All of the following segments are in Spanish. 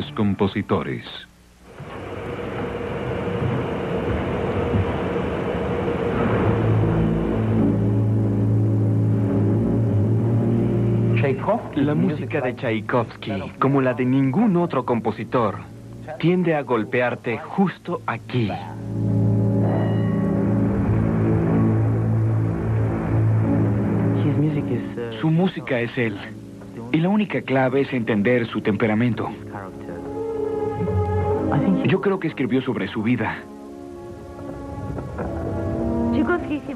grandes compositores. La música de Tchaikovsky, como la de ningún otro compositor, tiende a golpearte justo aquí. Su música es él, y la única clave es entender su temperamento. Yo creo que escribió sobre su vida.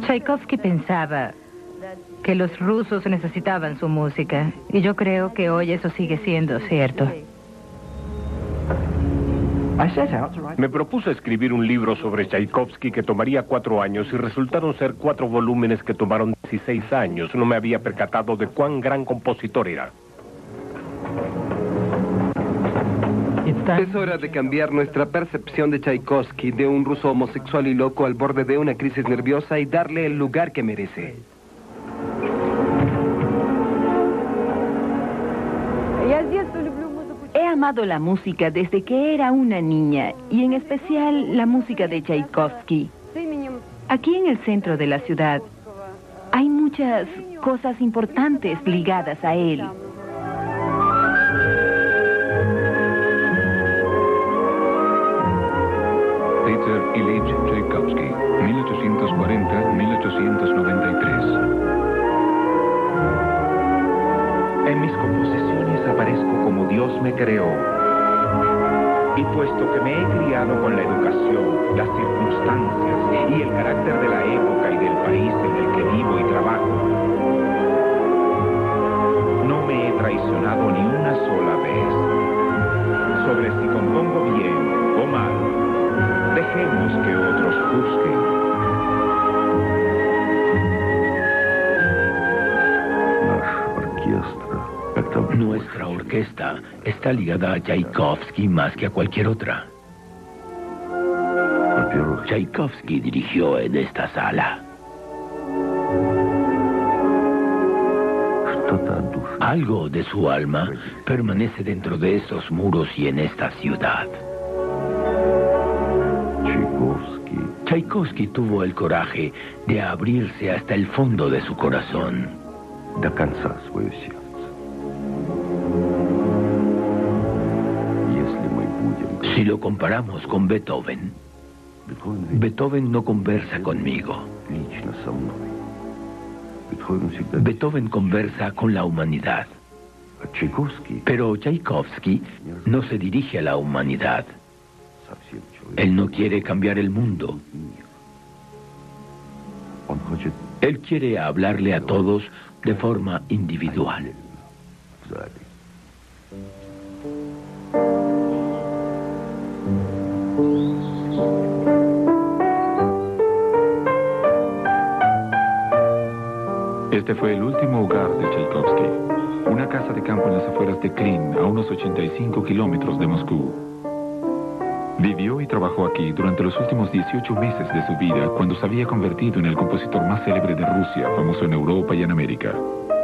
Tchaikovsky pensaba que los rusos necesitaban su música, y yo creo que hoy eso sigue siendo cierto. Me propuse escribir un libro sobre Tchaikovsky que tomaría 4 años y resultaron ser 4 volúmenes que tomaron 16 años. No me había percatado de cuán gran compositor era. Es hora de cambiar nuestra percepción de Tchaikovsky, de un ruso homosexual y loco al borde de una crisis nerviosa, y darle el lugar que merece. He amado la música desde que era una niña, y en especial la música de Tchaikovsky. Aquí en el centro de la ciudad hay muchas cosas importantes ligadas a él. Peter Ilyich Tchaikovsky, 1840-1893. En mis composiciones aparezco como Dios me creó. Y puesto que me he criado con la educación, las circunstancias y el carácter de la época y del país en el que vivo y trabajo, no me he traicionado ni una sola vez. Sobre si compongo bien o mal, dejemos que otros juzguen. Nuestra orquesta está ligada a Tchaikovsky más que a cualquier otra. Tchaikovsky dirigió en esta sala. Algo de su alma permanece dentro de estos muros y en esta ciudad. Tchaikovsky tuvo el coraje de abrirse hasta el fondo de su corazón. Si lo comparamos con Beethoven, Beethoven no conversa conmigo. Beethoven conversa con la humanidad. Pero Tchaikovsky no se dirige a la humanidad. Él no quiere cambiar el mundo. Él quiere hablarle a todos de forma individual. Este fue el último hogar de Tchaikovsky, una casa de campo en las afueras de Klin, a unos 85 kilómetros de Moscú. Vivió y trabajó aquí durante los últimos 18 meses de su vida, cuando se había convertido en el compositor más célebre de Rusia, famoso en Europa y en América.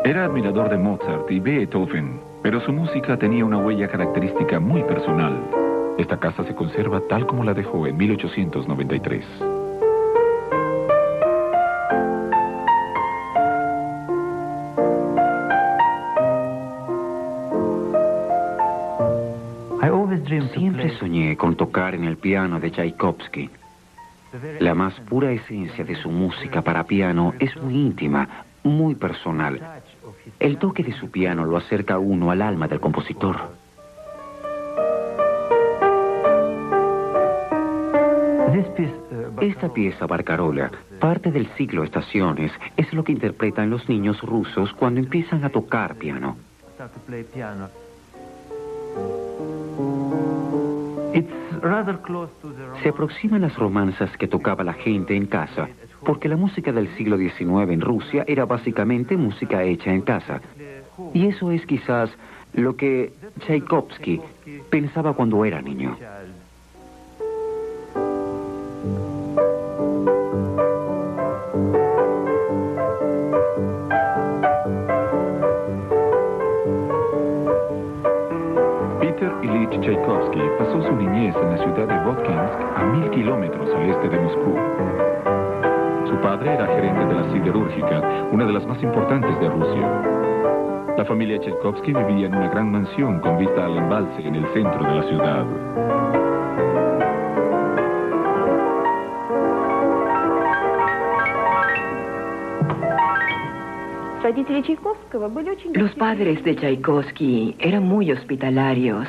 Era admirador de Mozart y Beethoven, pero su música tenía una huella característica muy personal. Esta casa se conserva tal como la dejó en 1893. Siempre soñé con tocar en el piano de Tchaikovsky. La más pura esencia de su música para piano es muy íntima, muy personal. El toque de su piano lo acerca a uno al alma del compositor. Esta pieza Barcarola, parte del ciclo Estaciones, es lo que interpretan los niños rusos cuando empiezan a tocar piano. Se aproximan las romanzas que tocaba la gente en casa, porque la música del siglo XIX en Rusia era básicamente música hecha en casa. Y eso es quizás lo que Tchaikovsky pensaba cuando era niño. Peter Ilich Tchaikovsky pasó su niñez en la ciudad de Votkinsk, a 1000 kilómetros al este de Moscú. Su padre era gerente de la siderúrgica, una de las más importantes de Rusia. La familia Tchaikovsky vivía en una gran mansión con vista al embalse en el centro de la ciudad. Los padres de Tchaikovsky eran muy hospitalarios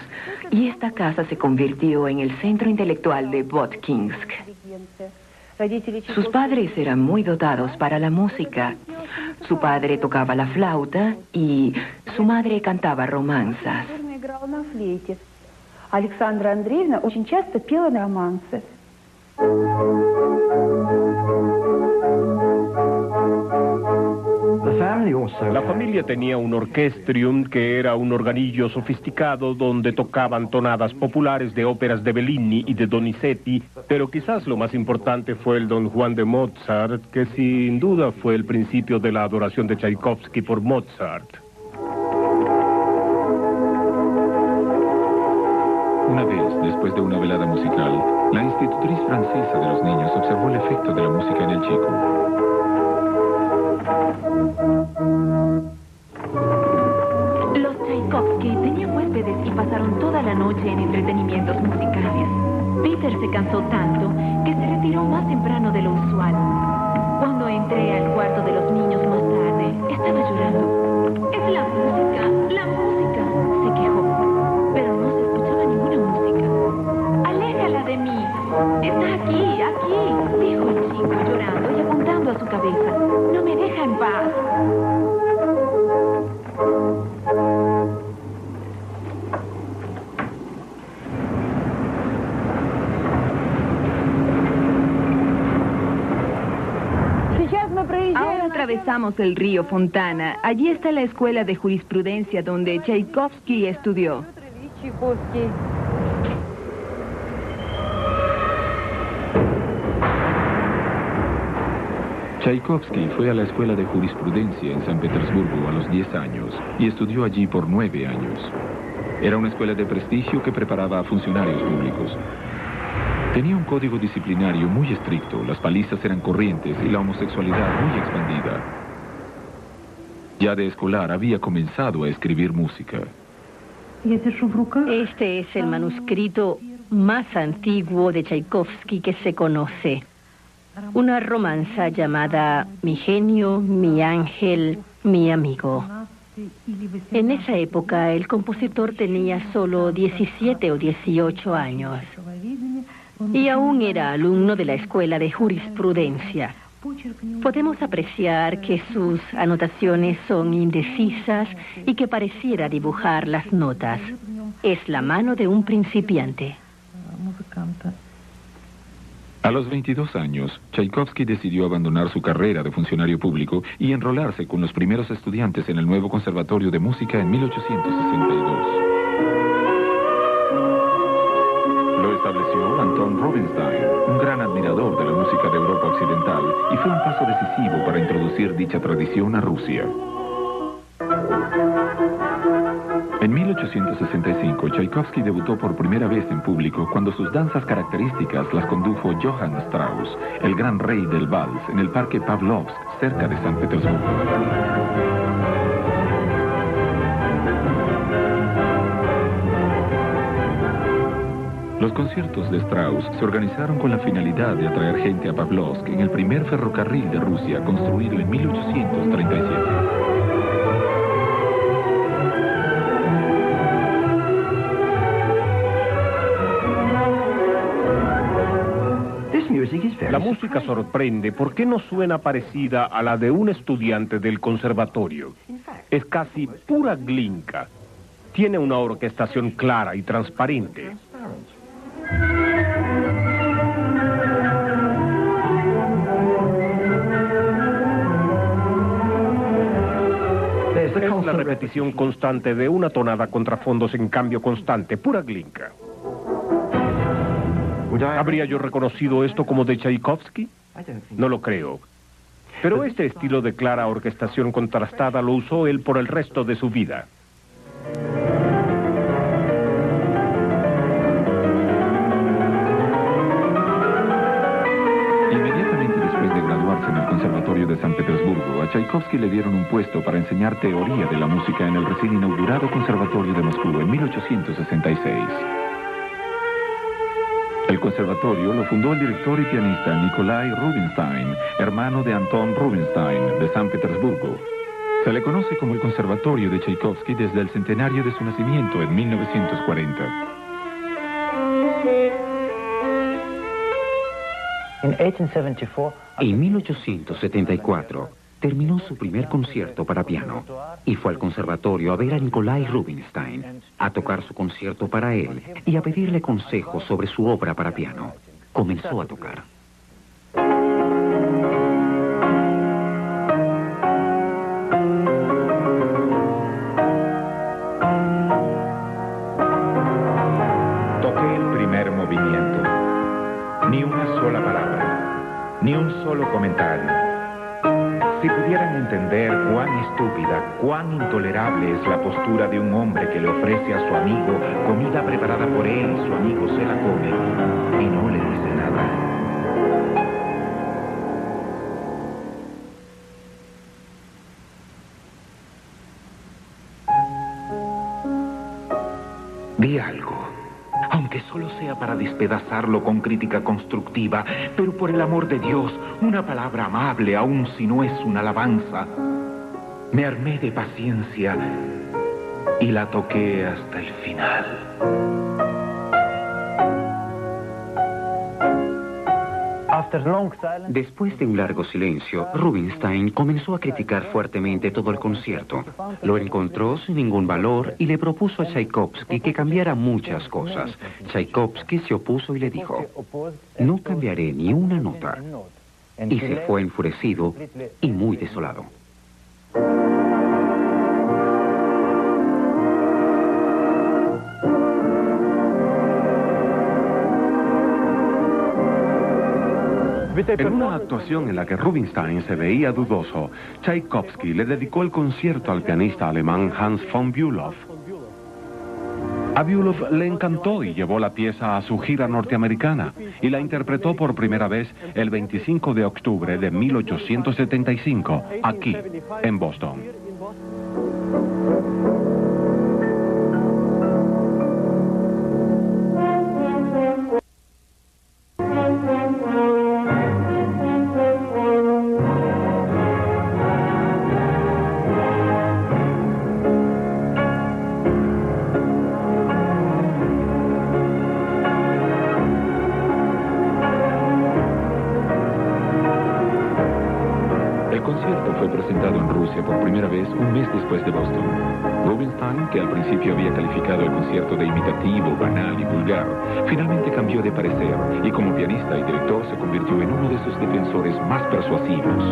y esta casa se convirtió en el centro intelectual de Votkinsk. Sus padres eran muy dotados para la música. Su padre tocaba la flauta y su madre cantaba romanzas. Alexandra Andreevna очень часто пела романсы. La familia tenía un orchestrium que era un organillo sofisticado donde tocaban tonadas populares de óperas de Bellini y de Donizetti, pero quizás lo más importante fue el Don Juan de Mozart, que sin duda fue el principio de la adoración de Tchaikovsky por Mozart. Una vez, después de una velada musical, la institutriz francesa de los niños observó el efecto de la música en el chico. Los Tchaikovsky tenían huéspedes y pasaron toda la noche en entretenimientos musicales. Peter se cansó tanto que se retiró más temprano de lo usual. Cuando entré al cuarto de los niños más tarde, estaba llorando. ¡Es la música! Se quejó. Pero no se escuchaba ninguna música. ¡Aléjala de mí! ¡Está aquí! Dijo el chico llorando y apuntando a su cabeza. ¡No me deja en paz! Ahora atravesamos el río Fontana. Allí está la escuela de jurisprudencia donde Tchaikovsky estudió. Tchaikovsky fue a la escuela de jurisprudencia en San Petersburgo a los 10 años y estudió allí por 9 años. Era una escuela de prestigio que preparaba a funcionarios públicos. Tenía un código disciplinario muy estricto, las palizas eran corrientes y la homosexualidad muy expandida. Ya de escolar había comenzado a escribir música. Este es el manuscrito más antiguo de Tchaikovsky que se conoce. Una romanza llamada Mi genio, mi ángel, mi amigo. En esa época el compositor tenía solo 17 o 18 años y aún era alumno de la escuela de jurisprudencia. Podemos apreciar que sus anotaciones son indecisas y que pareciera dibujar las notas. Es la mano de un principiante. A los 22 años, Tchaikovsky decidió abandonar su carrera de funcionario público y enrolarse con los primeros estudiantes en el nuevo Conservatorio de Música en 1862. Lo estableció Anton Rubinstein, un gran admirador de la música de Europa Occidental, y fue un paso decisivo para introducir dicha tradición a Rusia. En 1865, Tchaikovsky debutó por primera vez en público cuando sus danzas características las condujo Johann Strauss, el gran rey del vals, en el Parque Pavlovsk, cerca de San Petersburgo. Los conciertos de Strauss se organizaron con la finalidad de atraer gente a Pavlovsk en el primer ferrocarril de Rusia, construido en 1837. La música sorprende porque no suena parecida a la de un estudiante del conservatorio. Es casi pura Glinka. Tiene una orquestación clara y transparente. Es la repetición constante de una tonada contra fondos en cambio constante, pura Glinka. ¿Habría yo reconocido esto como de Tchaikovsky? No lo creo. Pero este estilo de clara orquestación contrastada lo usó él por el resto de su vida. a Tchaikovsky le dieron un puesto para enseñar teoría de la música en el recién inaugurado Conservatorio de Moscú en 1866. El conservatorio lo fundó el director y pianista Nikolai Rubinstein, hermano de Anton Rubinstein, de San Petersburgo. Se le conoce como el Conservatorio de Tchaikovsky desde el centenario de su nacimiento en 1940. En 1874 terminó su primer concierto para piano y fue al conservatorio a ver a Nikolai Rubinstein, a tocar su concierto para él y a pedirle consejos sobre su obra para piano. Comenzó a tocar. Toqué el primer movimiento. Ni una sola palabra, ni un solo comentario. Si pudieran entender cuán estúpida, cuán intolerable es la postura de un hombre que le ofrece a su amigo comida preparada por él y su amigo se la come y no le dice nada. Di algo. Aunque solo sea para despedazarlo con crítica constructiva, pero por el amor de Dios, una palabra amable, aun si no es una alabanza. Me armé de paciencia y la toqué hasta el final. Después de un largo silencio, Rubinstein comenzó a criticar fuertemente todo el concierto. Lo encontró sin ningún valor y le propuso a Tchaikovsky que cambiara muchas cosas. Tchaikovsky se opuso y le dijo: no cambiaré ni una nota. Y se fue enfurecido y muy desolado. En una actuación en la que Rubinstein se veía dudoso, Tchaikovsky le dedicó el concierto al pianista alemán Hans von Bülow. A Bülow le encantó y llevó la pieza a su gira norteamericana y la interpretó por primera vez el 25 de octubre de 1875, aquí, en Boston. El concierto fue presentado en Rusia por primera vez un mes después de Boston. Rubinstein, que al principio había calificado el concierto de imitativo, banal y vulgar, finalmente cambió de parecer y como pianista y director se convirtió en uno de sus defensores más persuasivos.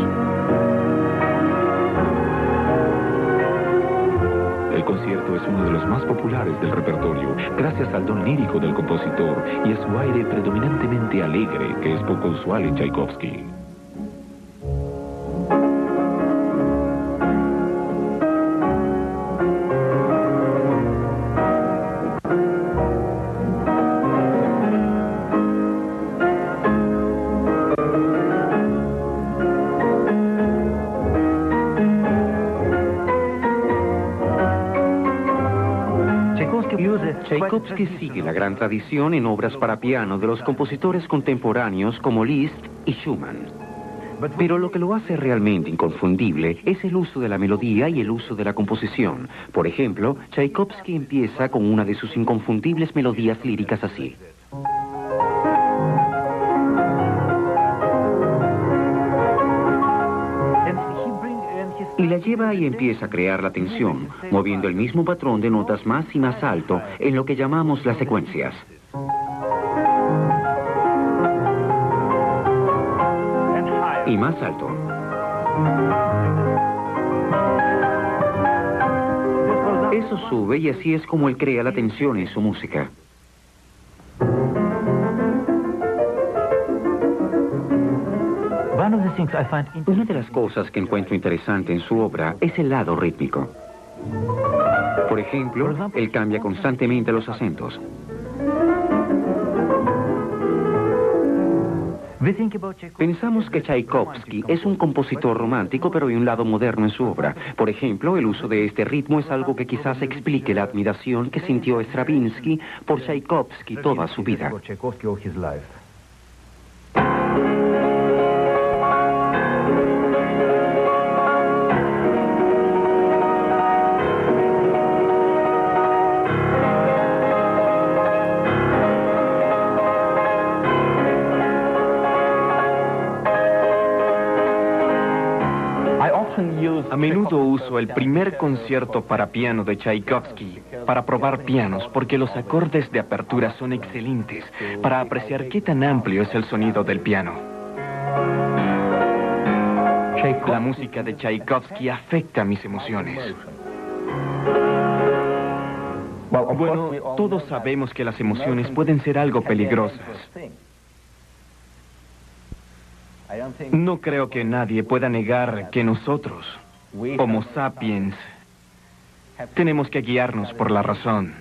El concierto es uno de los más populares del repertorio, gracias al don lírico del compositor y a su aire predominantemente alegre, que es poco usual en Tchaikovsky. Tchaikovsky sigue la gran tradición en obras para piano de los compositores contemporáneos como Liszt y Schumann. Pero lo que lo hace realmente inconfundible es el uso de la melodía y el uso de la composición. Por ejemplo, Tchaikovsky empieza con una de sus inconfundibles melodías líricas así. Y la lleva y empieza a crear la tensión, moviendo el mismo patrón de notas más y más alto en lo que llamamos las secuencias. Y más alto. Eso sube y así es como él crea la tensión en su música. Una de las cosas que encuentro interesante en su obra es el lado rítmico. Por ejemplo, él cambia constantemente los acentos. Pensamos que Tchaikovsky es un compositor romántico, pero hay un lado moderno en su obra. Por ejemplo, el uso de este ritmo es algo que quizás explique la admiración que sintió Stravinsky por Tchaikovsky toda su vida. A menudo uso el primer concierto para piano de Tchaikovsky para probar pianos porque los acordes de apertura son excelentes para apreciar qué tan amplio es el sonido del piano. La música de Tchaikovsky afecta mis emociones. Bueno, todos sabemos que las emociones pueden ser algo peligrosas. No creo que nadie pueda negar que nosotros, Homo sapiens, tenemos que guiarnos por la razón.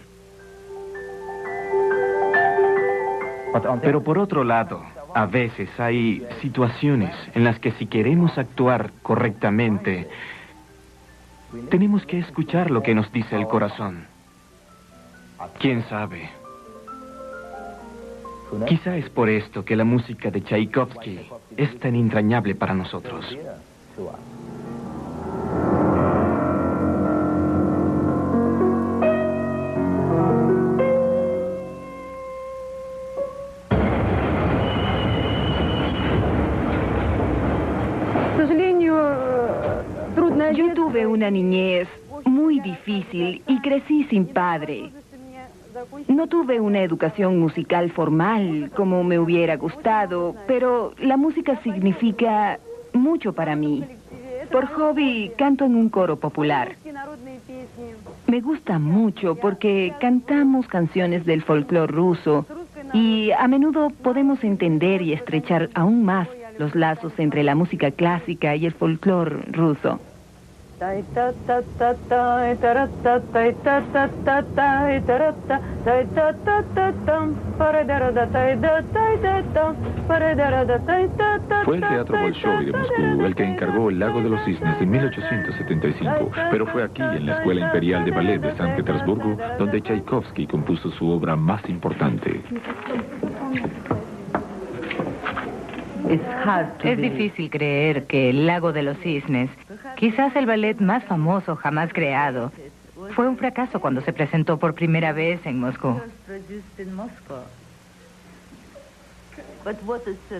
Pero por otro lado, a veces hay situaciones en las que si queremos actuar correctamente, tenemos que escuchar lo que nos dice el corazón. ¿Quién sabe? Quizá es por esto que la música de Tchaikovsky es tan entrañable para nosotros. Yo tuve una niñez muy difícil y crecí sin padre. No tuve una educación musical formal como me hubiera gustado, pero la música significa mucho para mí. Por hobby canto en un coro popular. Me gusta mucho porque cantamos canciones del folclore ruso y a menudo podemos entender y estrechar aún más los lazos entre la música clásica y el folclore ruso. Fue el Teatro Bolshoi de Moscú el que encargó El Lago de los Cisnes en 1875, pero fue aquí, en la Escuela Imperial de Ballet de San Petersburgo, donde Tchaikovsky compuso su obra más importante. Es difícil creer que El Lago de los Cisnes, quizás el ballet más famoso jamás creado, fue un fracaso cuando se presentó por primera vez en Moscú.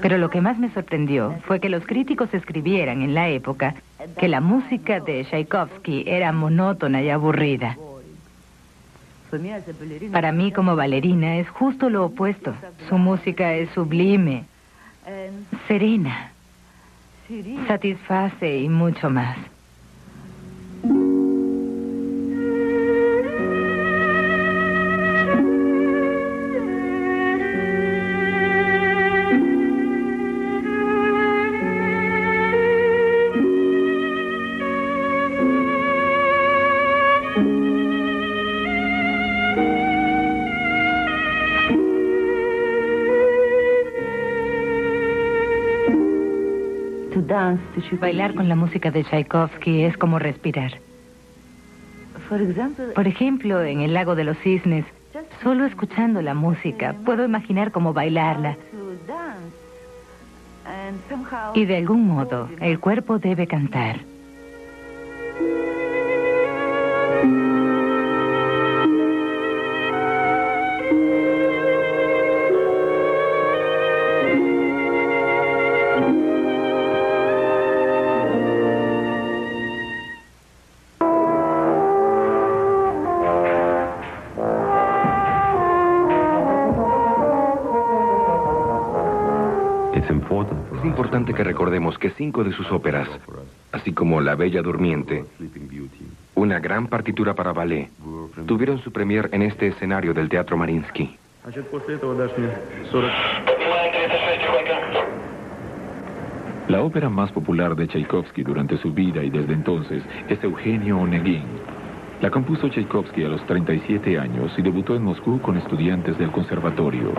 Pero lo que más me sorprendió fue que los críticos escribieran en la época que la música de Tchaikovsky era monótona y aburrida. Para mí, como bailarina, es justo lo opuesto. Su música es sublime, serena, satisface y mucho más. Bailar con la música de Tchaikovsky es como respirar. Por ejemplo, en El Lago de los Cisnes, solo escuchando la música, puedo imaginar cómo bailarla. Y de algún modo, el cuerpo debe cantar. Es importante que recordemos que 5 de sus óperas, así como La Bella Durmiente, una gran partitura para ballet, tuvieron su premier en este escenario del Teatro Mariinsky. La ópera más popular de Tchaikovsky durante su vida y desde entonces es Eugenio Onegin. La compuso Tchaikovsky a los 37 años y debutó en Moscú con estudiantes del conservatorio.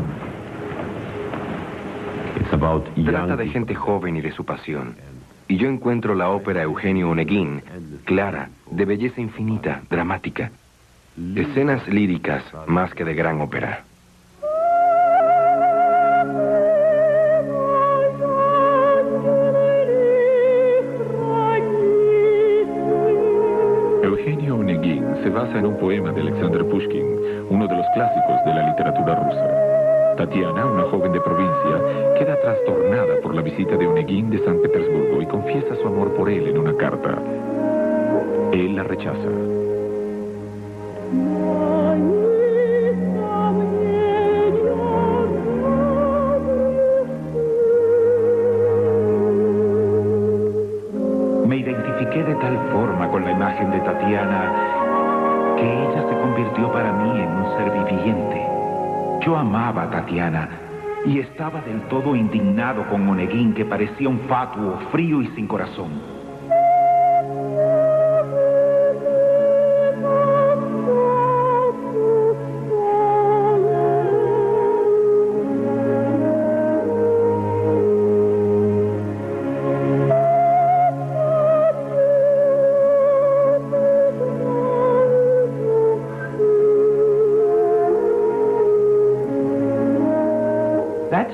Trata de gente joven y de su pasión. Y yo encuentro la ópera Eugenio Onegin clara, de belleza infinita, dramática. Escenas líricas más que de gran ópera. Eugenio Onegin se basa en un poema de Alexander Pushkin, uno de los clásicos de la literatura rusa. Tatiana, una joven de provincia, queda trastornada por la visita de Onegin de San Petersburgo y confiesa su amor por él en una carta. Él la rechaza. Me identifiqué de tal forma con la imagen de Tatiana que ella se convirtió para mí en un ser viviente. Yo amaba a Tatiana y estaba del todo indignado con Onegin, que parecía un fatuo, frío y sin corazón.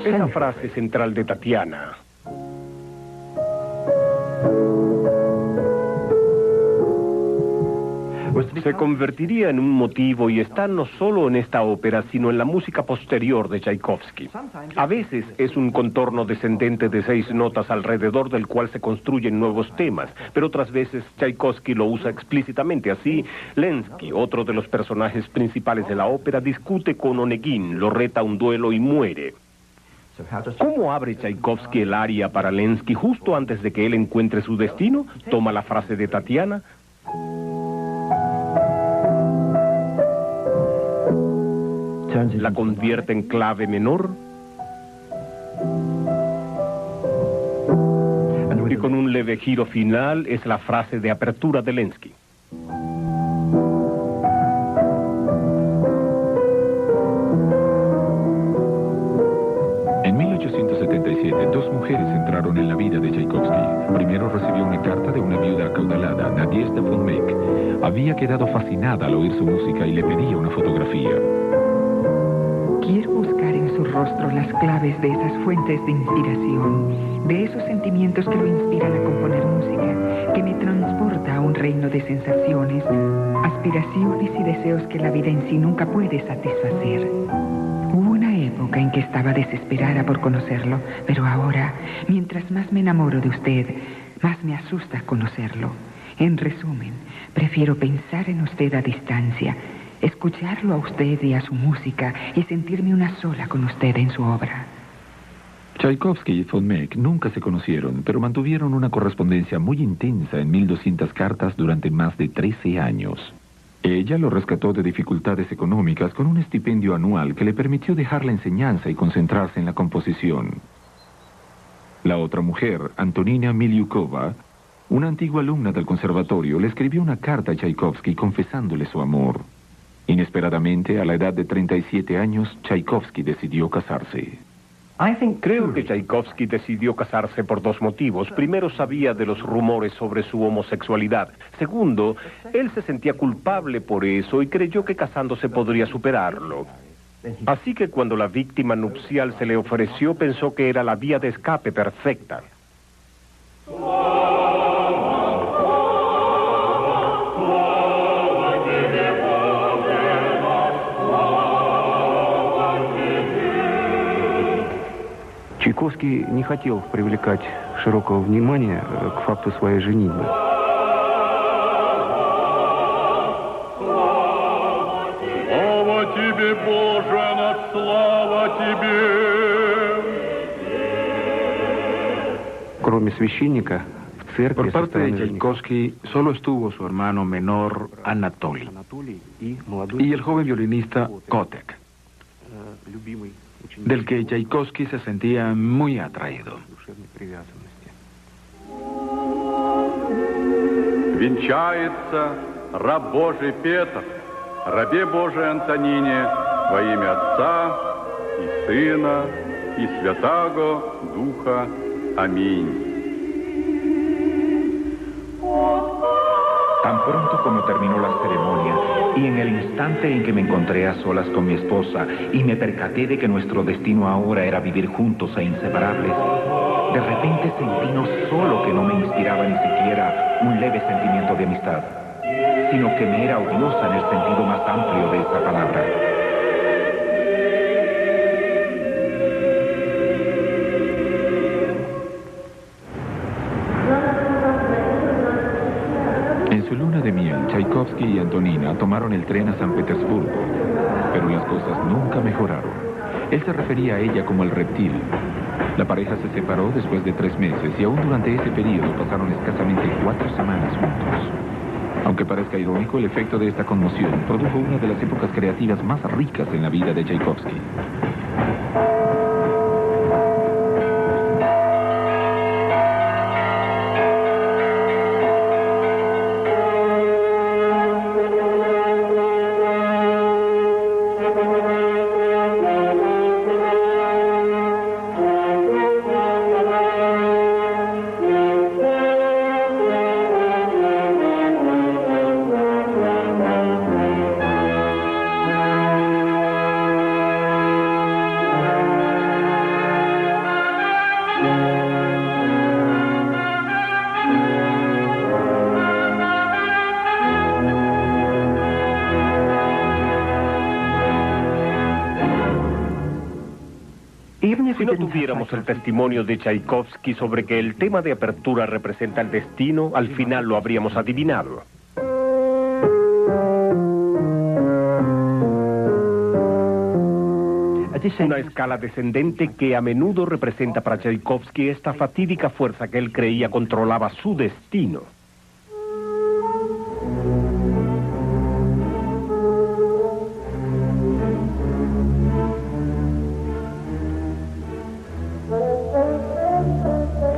Esa frase central de Tatiana. Se convertiría en un motivo y está no solo en esta ópera, sino en la música posterior de Tchaikovsky. A veces es un contorno descendente de 6 notas alrededor del cual se construyen nuevos temas, pero otras veces Tchaikovsky lo usa explícitamente. Así, Lenski, otro de los personajes principales de la ópera, discute con Onegin, lo reta a un duelo y muere. ¿Cómo abre Tchaikovsky el aria para Lenski justo antes de que él encuentre su destino? Toma la frase de Tatiana. La convierte en clave menor. Y con un leve giro final es la frase de apertura de Lenski. En 1877, 2 mujeres entraron en la vida de Tchaikovsky. Primero recibió una carta de una viuda acaudalada, Nadezhda von Meck. Había quedado fascinada al oír su música y le pedía una fotografía. Quiero buscar en su rostro las claves de esas fuentes de inspiración, de esos sentimientos que lo inspiran a componer música, que me transporta a un reino de sensaciones, aspiraciones y deseos que la vida en sí nunca puede satisfacer. Hubo una época en que estaba desesperada por conocerlo, pero ahora, mientras más me enamoro de usted, más me asusta conocerlo. En resumen, prefiero pensar en usted a distancia, escucharlo a usted y a su música y sentirme una sola con usted en su obra. Tchaikovsky y von Meck nunca se conocieron, pero mantuvieron una correspondencia muy intensa en 1200 cartas durante más de 13 años. Ella lo rescató de dificultades económicas con un estipendio anual que le permitió dejar la enseñanza y concentrarse en la composición. La otra mujer, Antonina Miliukova, una antigua alumna del conservatorio, le escribió una carta a Tchaikovsky confesándole su amor. Inesperadamente, a la edad de 37 años, Tchaikovsky decidió casarse. Creo que Tchaikovsky decidió casarse por 2 motivos. Primero, sabía de los rumores sobre su homosexualidad. Segundo, él se sentía culpable por eso y creyó que casándose podría superarlo. Así que cuando la víctima nupcial se le ofreció, pensó que era la vía de escape perfecta. Чайковский не хотел привлекать широкого внимания к факту своей женитьбы. Слава тебе, Боже, слава тебе! Кроме священника, в церкви... Por parte de Tchaikovsky, solo estuvo su hermano menor, Anatoly, y el joven violinista Kotek, del que Tchaikovsky se sentía muy atraído. Венчается раб Божий Петр, рабе Божией Антонине, во имя Отца и Сына и Святаго Духа. Аминь. Tan pronto como terminó la ceremonia y en el instante en que me encontré a solas con mi esposa y me percaté de que nuestro destino ahora era vivir juntos e inseparables, de repente sentí no solo que no me inspiraba ni siquiera un leve sentimiento de amistad, sino que me era odiosa en el sentido más amplio de esa palabra. En su luna de miel, Tchaikovsky y Antonina tomaron el tren a San Petersburgo, pero las cosas nunca mejoraron. Él se refería a ella como el reptil. La pareja se separó después de 3 meses y aún durante ese periodo pasaron escasamente 4 semanas juntos. Aunque parezca irónico, el efecto de esta conmoción produjo una de las épocas creativas más ricas en la vida de Tchaikovsky. Si no tuviéramos el testimonio de Tchaikovsky sobre que el tema de apertura representa el destino, al final lo habríamos adivinado. Una escala descendente que a menudo representa para Tchaikovsky esta fatídica fuerza que él creía controlaba su destino.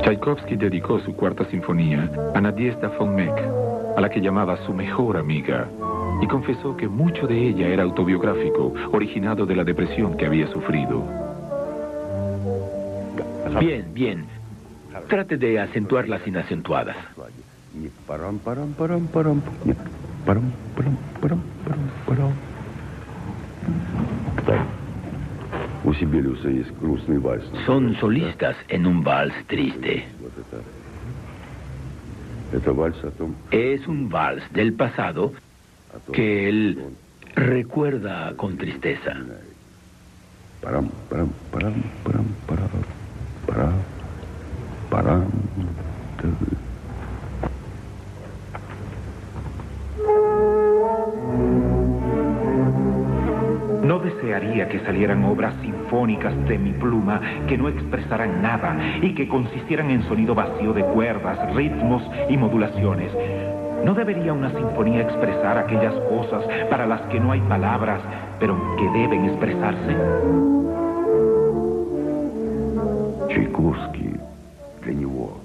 Tchaikovsky dedicó su cuarta sinfonía a Nadezhda von Meck, a la que llamaba su mejor amiga, y confesó que mucho de ella era autobiográfico, originado de la depresión que había sufrido. Bien, bien. Trate de acentuar las inacentuadas. Son solistas en un vals triste. Es un vals del pasado que él recuerda con tristeza. No desearía que salieran obras sinfónicas de mi pluma que no expresaran nada y que consistieran en sonido vacío de cuerdas, ritmos y modulaciones. ¿No debería una sinfonía expresar aquellas cosas para las que no hay palabras, pero que deben expresarse?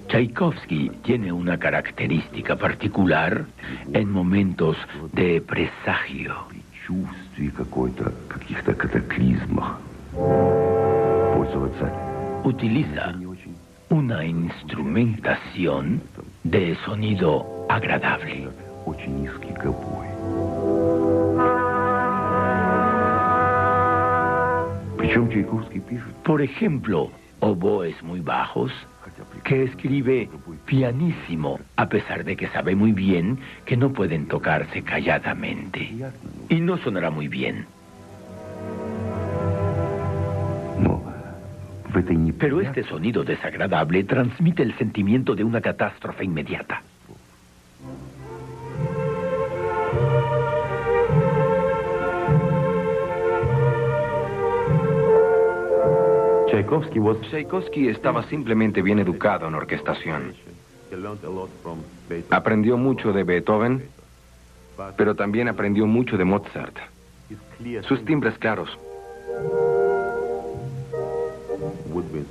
Tchaikovsky tiene una característica particular en momentos de presagio. Utiliza una instrumentación de sonido agradable. Por ejemplo, oboes muy bajos, que escribe pianísimo, a pesar de que sabe muy bien que no pueden tocarse calladamente. Y no sonará muy bien. Pero este sonido desagradable transmite el sentimiento de una catástrofe inmediata. Tchaikovsky estaba simplemente bien educado en orquestación. Aprendió mucho de Beethoven, pero también aprendió mucho de Mozart. Sus timbres claros.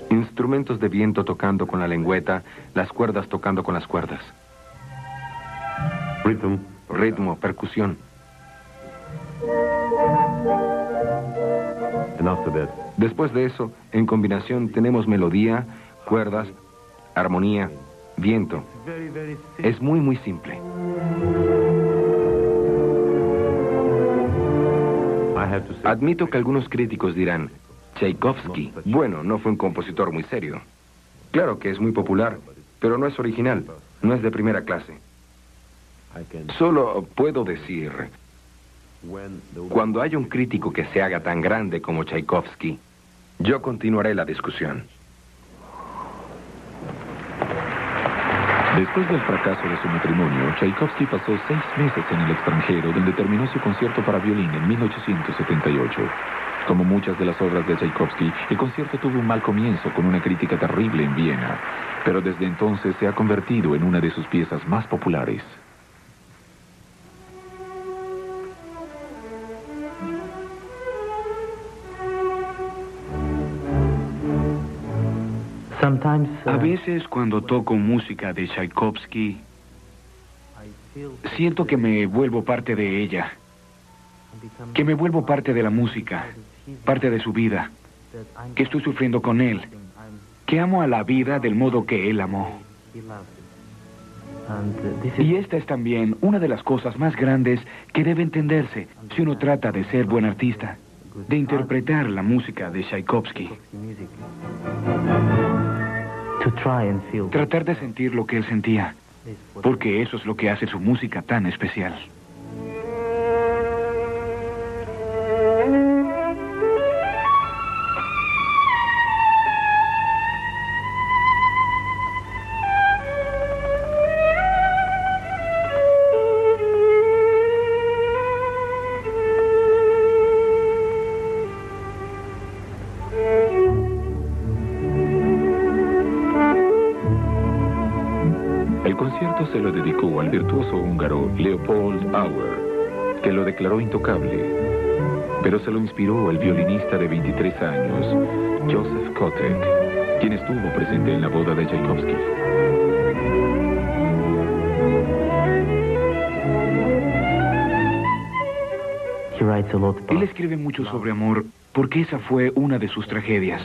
Instrumentos de viento tocando con la lengüeta, las cuerdas tocando con las cuerdas. Ritmo, percusión. Después de eso, en combinación tenemos melodía, cuerdas, armonía, viento. Es muy, muy simple. Admito que algunos críticos dirán, Tchaikovsky, bueno, no fue un compositor muy serio. Claro que es muy popular, pero no es original, no es de primera clase. Solo puedo decir, cuando haya un crítico que se haga tan grande como Tchaikovsky, yo continuaré la discusión. Después del fracaso de su matrimonio, Tchaikovsky pasó 6 meses en el extranjero, donde terminó su concierto para violín en 1878. Como muchas de las obras de Tchaikovsky, el concierto tuvo un mal comienzo con una crítica terrible en Viena, pero desde entonces se ha convertido en una de sus piezas más populares. A veces cuando toco música de Tchaikovsky, siento que me vuelvo parte de ella, que me vuelvo parte de la música, parte de su vida, que estoy sufriendo con él, que amo a la vida del modo que él amó. Y esta es también una de las cosas más grandes que debe entenderse si uno trata de ser buen artista, de interpretar la música de Tchaikovsky. Tratar de sentir lo que él sentía, porque eso es lo que hace su música tan especial. Se lo dedicó al virtuoso húngaro Leopold Auer, que lo declaró intocable, pero se lo inspiró el violinista de 23 años, Joseph Kotek, quien estuvo presente en la boda de Tchaikovsky. Él escribe mucho sobre amor porque esa fue una de sus tragedias.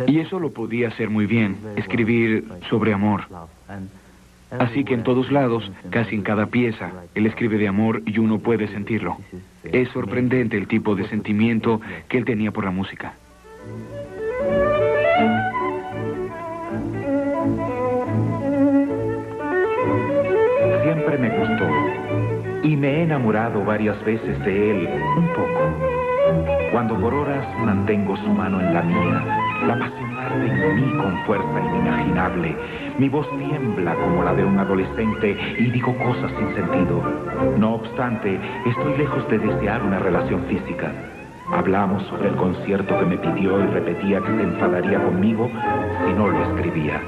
Y eso lo podía hacer muy bien, escribir sobre amor. Así que en todos lados, casi en cada pieza, él escribe de amor y uno puede sentirlo. Es sorprendente el tipo de sentimiento que él tenía por la música. Siempre me gustó y me he enamorado varias veces de él, un poco. Cuando por horas mantengo su mano en la mía, la pasión arde en mí con fuerza inimaginable. Mi voz tiembla como la de un adolescente y digo cosas sin sentido. No obstante, estoy lejos de desear una relación física. Hablamos sobre el concierto que me pidió y repetía que se enfadaría conmigo si no lo escribía.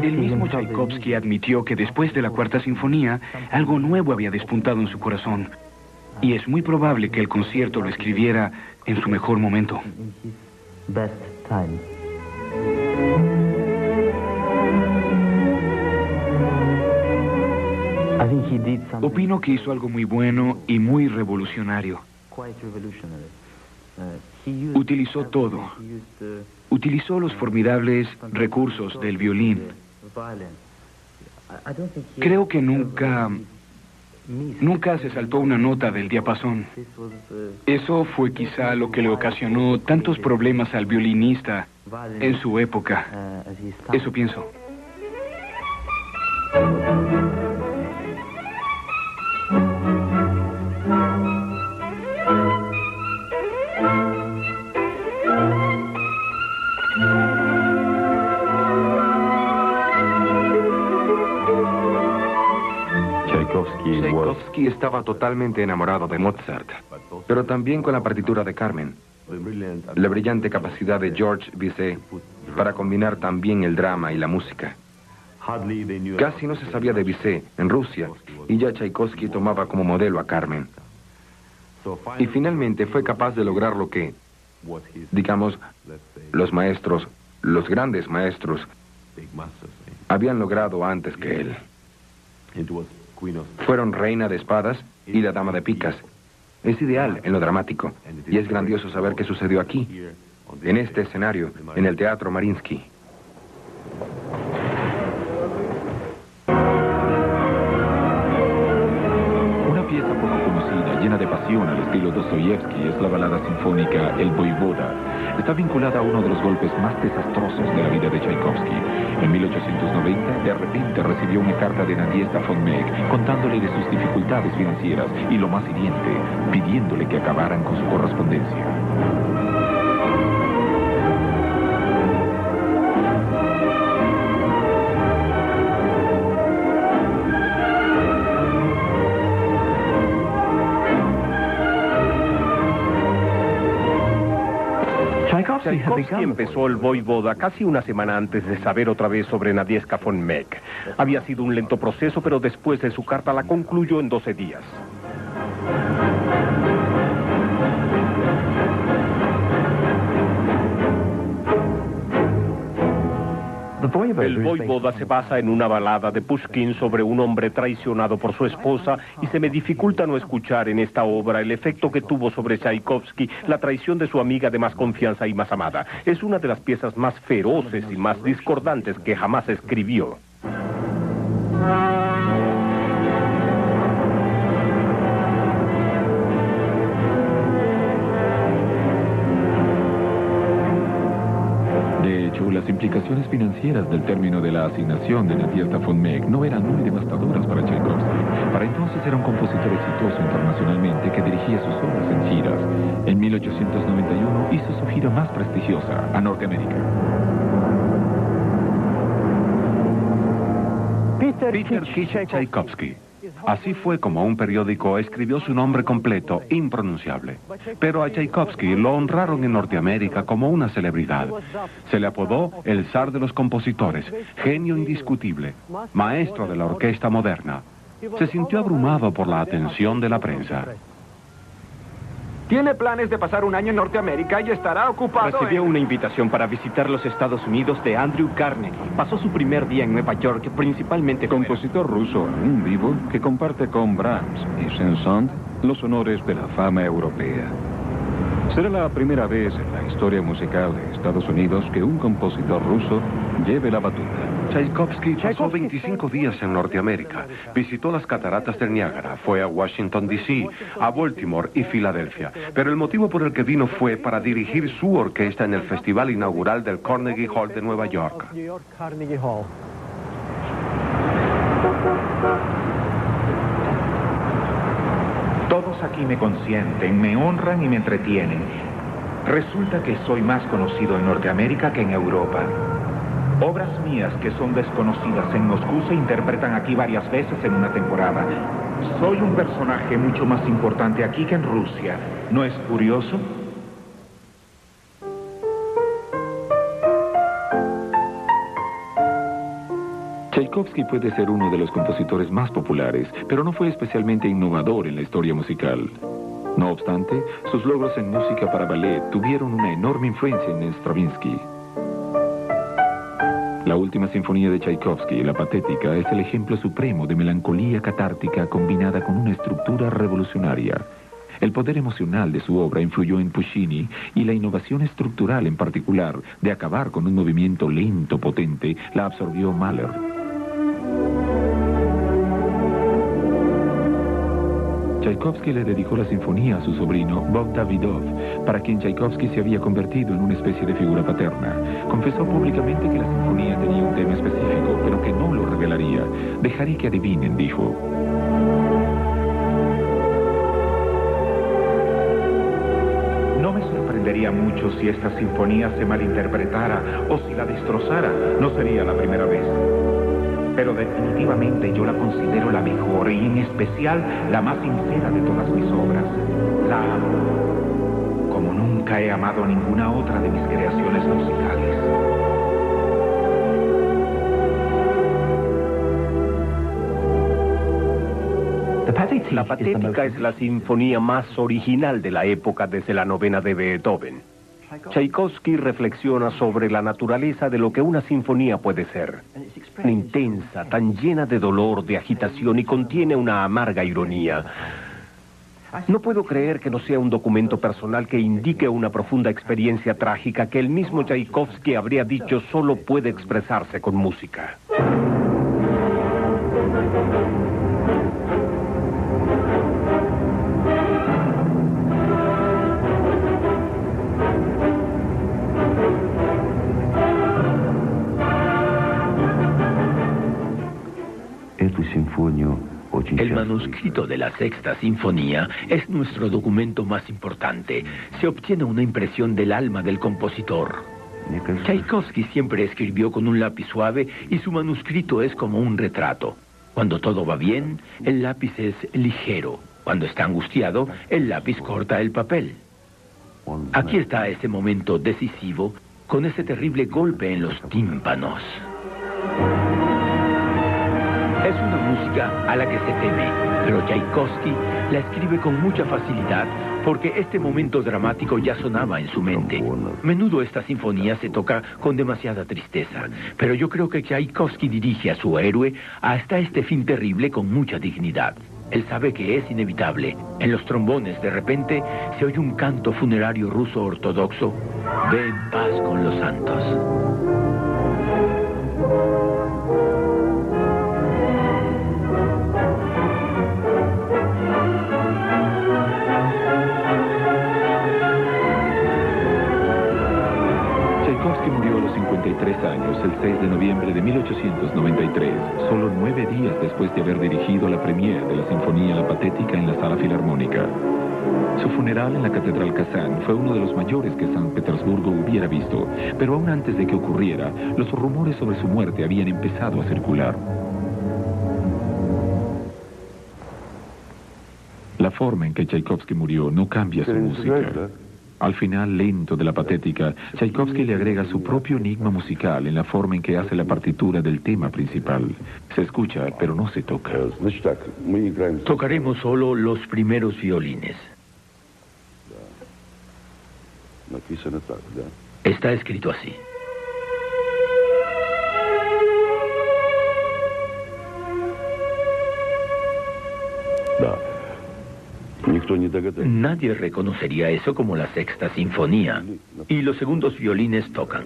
El mismo Tchaikovsky admitió que después de la Cuarta Sinfonía, algo nuevo había despuntado en su corazón. Y es muy probable que el concierto lo escribiera en su mejor momento. Opino que hizo algo muy bueno y muy revolucionario. Utilizó todo. Utilizó los formidables recursos del violín. Creo que nunca se saltó una nota del diapasón. Eso fue quizá lo que le ocasionó tantos problemas al violinista en su época. Eso pienso. Tchaikovsky estaba totalmente enamorado de Mozart, pero también con la partitura de Carmen. La brillante capacidad de Georges Bizet para combinar también el drama y la música. Casi no se sabía de Bizet en Rusia y ya Tchaikovsky tomaba como modelo a Carmen. Y finalmente fue capaz de lograr lo que, digamos, los maestros, los grandes maestros, habían logrado antes que él. Fueron Reina de Espadas y la Dama de Picas. Es ideal en lo dramático, y es grandioso saber qué sucedió aquí, en este escenario, en el Teatro Mariinsky. Una pieza poco conocida, llena de pasión al estilo Dostoyevsky, es la balada sinfónica El Voivoda. Está vinculada a uno de los golpes más desastrosos de la vida de Tchaikovsky. En 1890, de repente recibió una carta de Nadezhda von Meck contándole de sus dificultades financieras y, lo más hiriente, pidiéndole que acabaran con su correspondencia. Tchaikovsky empezó el Voivoda casi una semana antes de saber otra vez sobre Nadezhda von Meck. Había sido un lento proceso, pero después de su carta la concluyó en 12 días. El Voivoda se basa en una balada de Pushkin sobre un hombre traicionado por su esposa, y se me dificulta no escuchar en esta obra el efecto que tuvo sobre Tchaikovsky la traición de su amiga de más confianza y más amada. Es una de las piezas más feroces y más discordantes que jamás escribió. Las implicaciones financieras del término de la asignación de Nadezhda von Meck no eran muy devastadoras para Tchaikovsky. Para entonces era un compositor exitoso internacionalmente que dirigía sus obras en giras. En 1891 hizo su gira más prestigiosa a Norteamérica. Peter Tchaikovsky. Así fue como un periódico escribió su nombre completo, impronunciable. Pero a Tchaikovsky lo honraron en Norteamérica como una celebridad. Se le apodó el zar de los compositores, genio indiscutible, maestro de la orquesta moderna. Se sintió abrumado por la atención de la prensa. Tiene planes de pasar un año en Norteamérica y estará ocupado. Recibió una invitación para visitar los Estados Unidos de Andrew Carnegie. Pasó su primer día en Nueva York, principalmente con compositor ruso aún vivo que comparte con Brahms y Saint-Saëns los honores de la fama europea. Será la primera vez en la historia musical de Estados Unidos que un compositor ruso lleve la batuta. Tchaikovsky pasó 25 días en Norteamérica. Visitó las cataratas del Niágara, fue a Washington, D.C., a Baltimore y Filadelfia. Pero el motivo por el que vino fue para dirigir su orquesta en el festival inaugural del Carnegie Hall de Nueva York. Todos aquí me consienten, me honran y me entretienen. Resulta que soy más conocido en Norteamérica que en Europa. Obras mías que son desconocidas en Moscú se interpretan aquí varias veces en una temporada. Soy un personaje mucho más importante aquí que en Rusia. ¿No es curioso? Tchaikovsky puede ser uno de los compositores más populares, pero no fue especialmente innovador en la historia musical. No obstante, sus logros en música para ballet tuvieron una enorme influencia en Stravinsky. La última sinfonía de Tchaikovsky, la Patética, es el ejemplo supremo de melancolía catártica combinada con una estructura revolucionaria. El poder emocional de su obra influyó en Puccini, y la innovación estructural en particular de acabar con un movimiento lento, potente, la absorbió Mahler. Tchaikovsky le dedicó la sinfonía a su sobrino, Bob Davidov, para quien Tchaikovsky se había convertido en una especie de figura paterna. Confesó públicamente que la sinfonía tenía un tema específico, pero que no lo revelaría. Dejaré que adivinen, dijo. No me sorprendería mucho si esta sinfonía se malinterpretara o si la destrozara. No sería la primera vez. pero definitivamente yo la considero la mejor y en especial la más sincera de todas mis obras. La amo como nunca he amado ninguna otra de mis creaciones musicales. La Patética es la sinfonía más original de la época desde la novena de Beethoven. Tchaikovsky reflexiona sobre la naturaleza de lo que una sinfonía puede ser. Tan intensa, tan llena de dolor, de agitación y contiene una amarga ironía. No puedo creer que no sea un documento personal que indique una profunda experiencia trágica que el mismo Tchaikovsky habría dicho solo puede expresarse con música. El manuscrito de la Sexta Sinfonía es nuestro documento más importante. Se obtiene una impresión del alma del compositor. Tchaikovsky siempre escribió con un lápiz suave y su manuscrito es como un retrato. Cuando todo va bien, el lápiz es ligero. Cuando está angustiado, el lápiz corta el papel. Aquí está ese momento decisivo con ese terrible golpe en los tímpanos. Es una música a la que se teme, pero Tchaikovsky la escribe con mucha facilidad porque este momento dramático ya sonaba en su mente. Menudo esta sinfonía se toca con demasiada tristeza, pero yo creo que Tchaikovsky dirige a su héroe hasta este fin terrible con mucha dignidad. Él sabe que es inevitable. En los trombones, de repente, se oye un canto funerario ruso ortodoxo. Ve en paz con los santos. Tchaikovsky murió a los 53 años, el 6 de noviembre de 1893, solo 9 días después de haber dirigido la premiere de la Sinfonía La Patética en la Sala Filarmónica. Su funeral en la Catedral Kazán fue uno de los mayores que San Petersburgo hubiera visto, pero aún antes de que ocurriera, los rumores sobre su muerte habían empezado a circular. La forma en que Tchaikovsky murió no cambia su música. Al final lento de la Patética, Tchaikovsky le agrega su propio enigma musical en la forma en que hace la partitura del tema principal. Se escucha, pero no se toca. Tocaremos solo los primeros violines. Está escrito así. Nadie reconocería eso como la Sexta Sinfonía. Y los segundos violines tocan.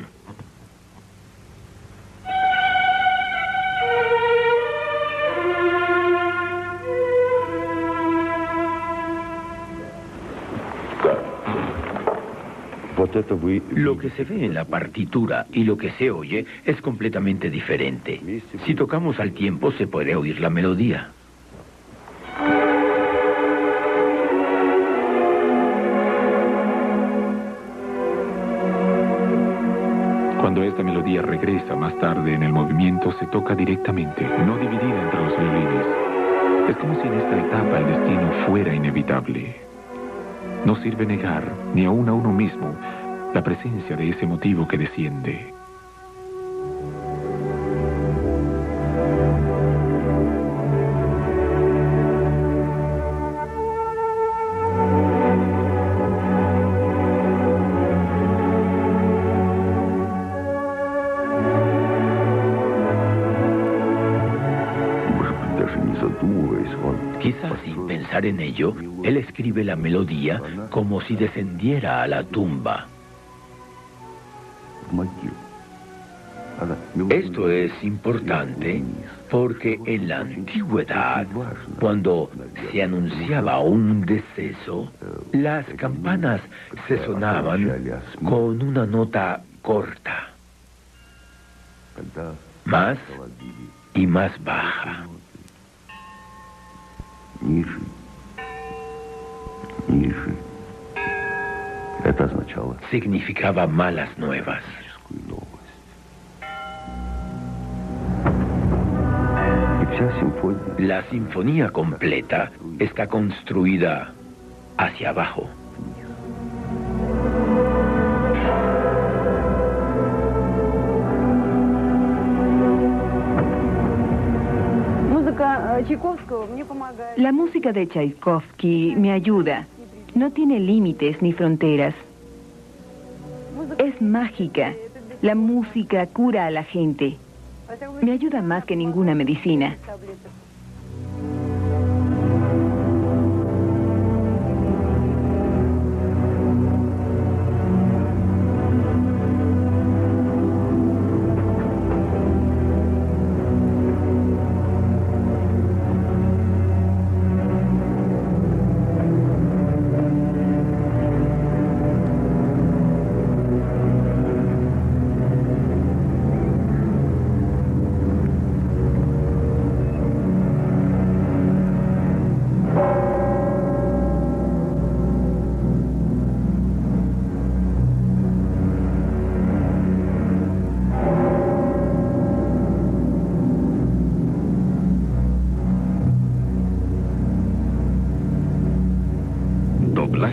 Lo que se ve en la partitura y lo que se oye es completamente diferente. Si tocamos al tiempo se puede oír la melodía. Cuando esta melodía regresa más tarde en el movimiento, se toca directamente, no dividida entre los violines. Es como si en esta etapa el destino fuera inevitable. No sirve negar, ni aún a uno mismo, la presencia de ese motivo que desciende. Quizás sin pensar en ello, él escribe la melodía como si descendiera a la tumba. Esto es importante porque en la antigüedad, cuando se anunciaba un deceso, las campanas se sonaban con una nota corta, más y más baja. Significaba malas nuevas. La sinfonía completa está construida hacia abajo. La música de Tchaikovsky me ayuda. No tiene límites ni fronteras. Es mágica. La música cura a la gente. Me ayuda más que ninguna medicina.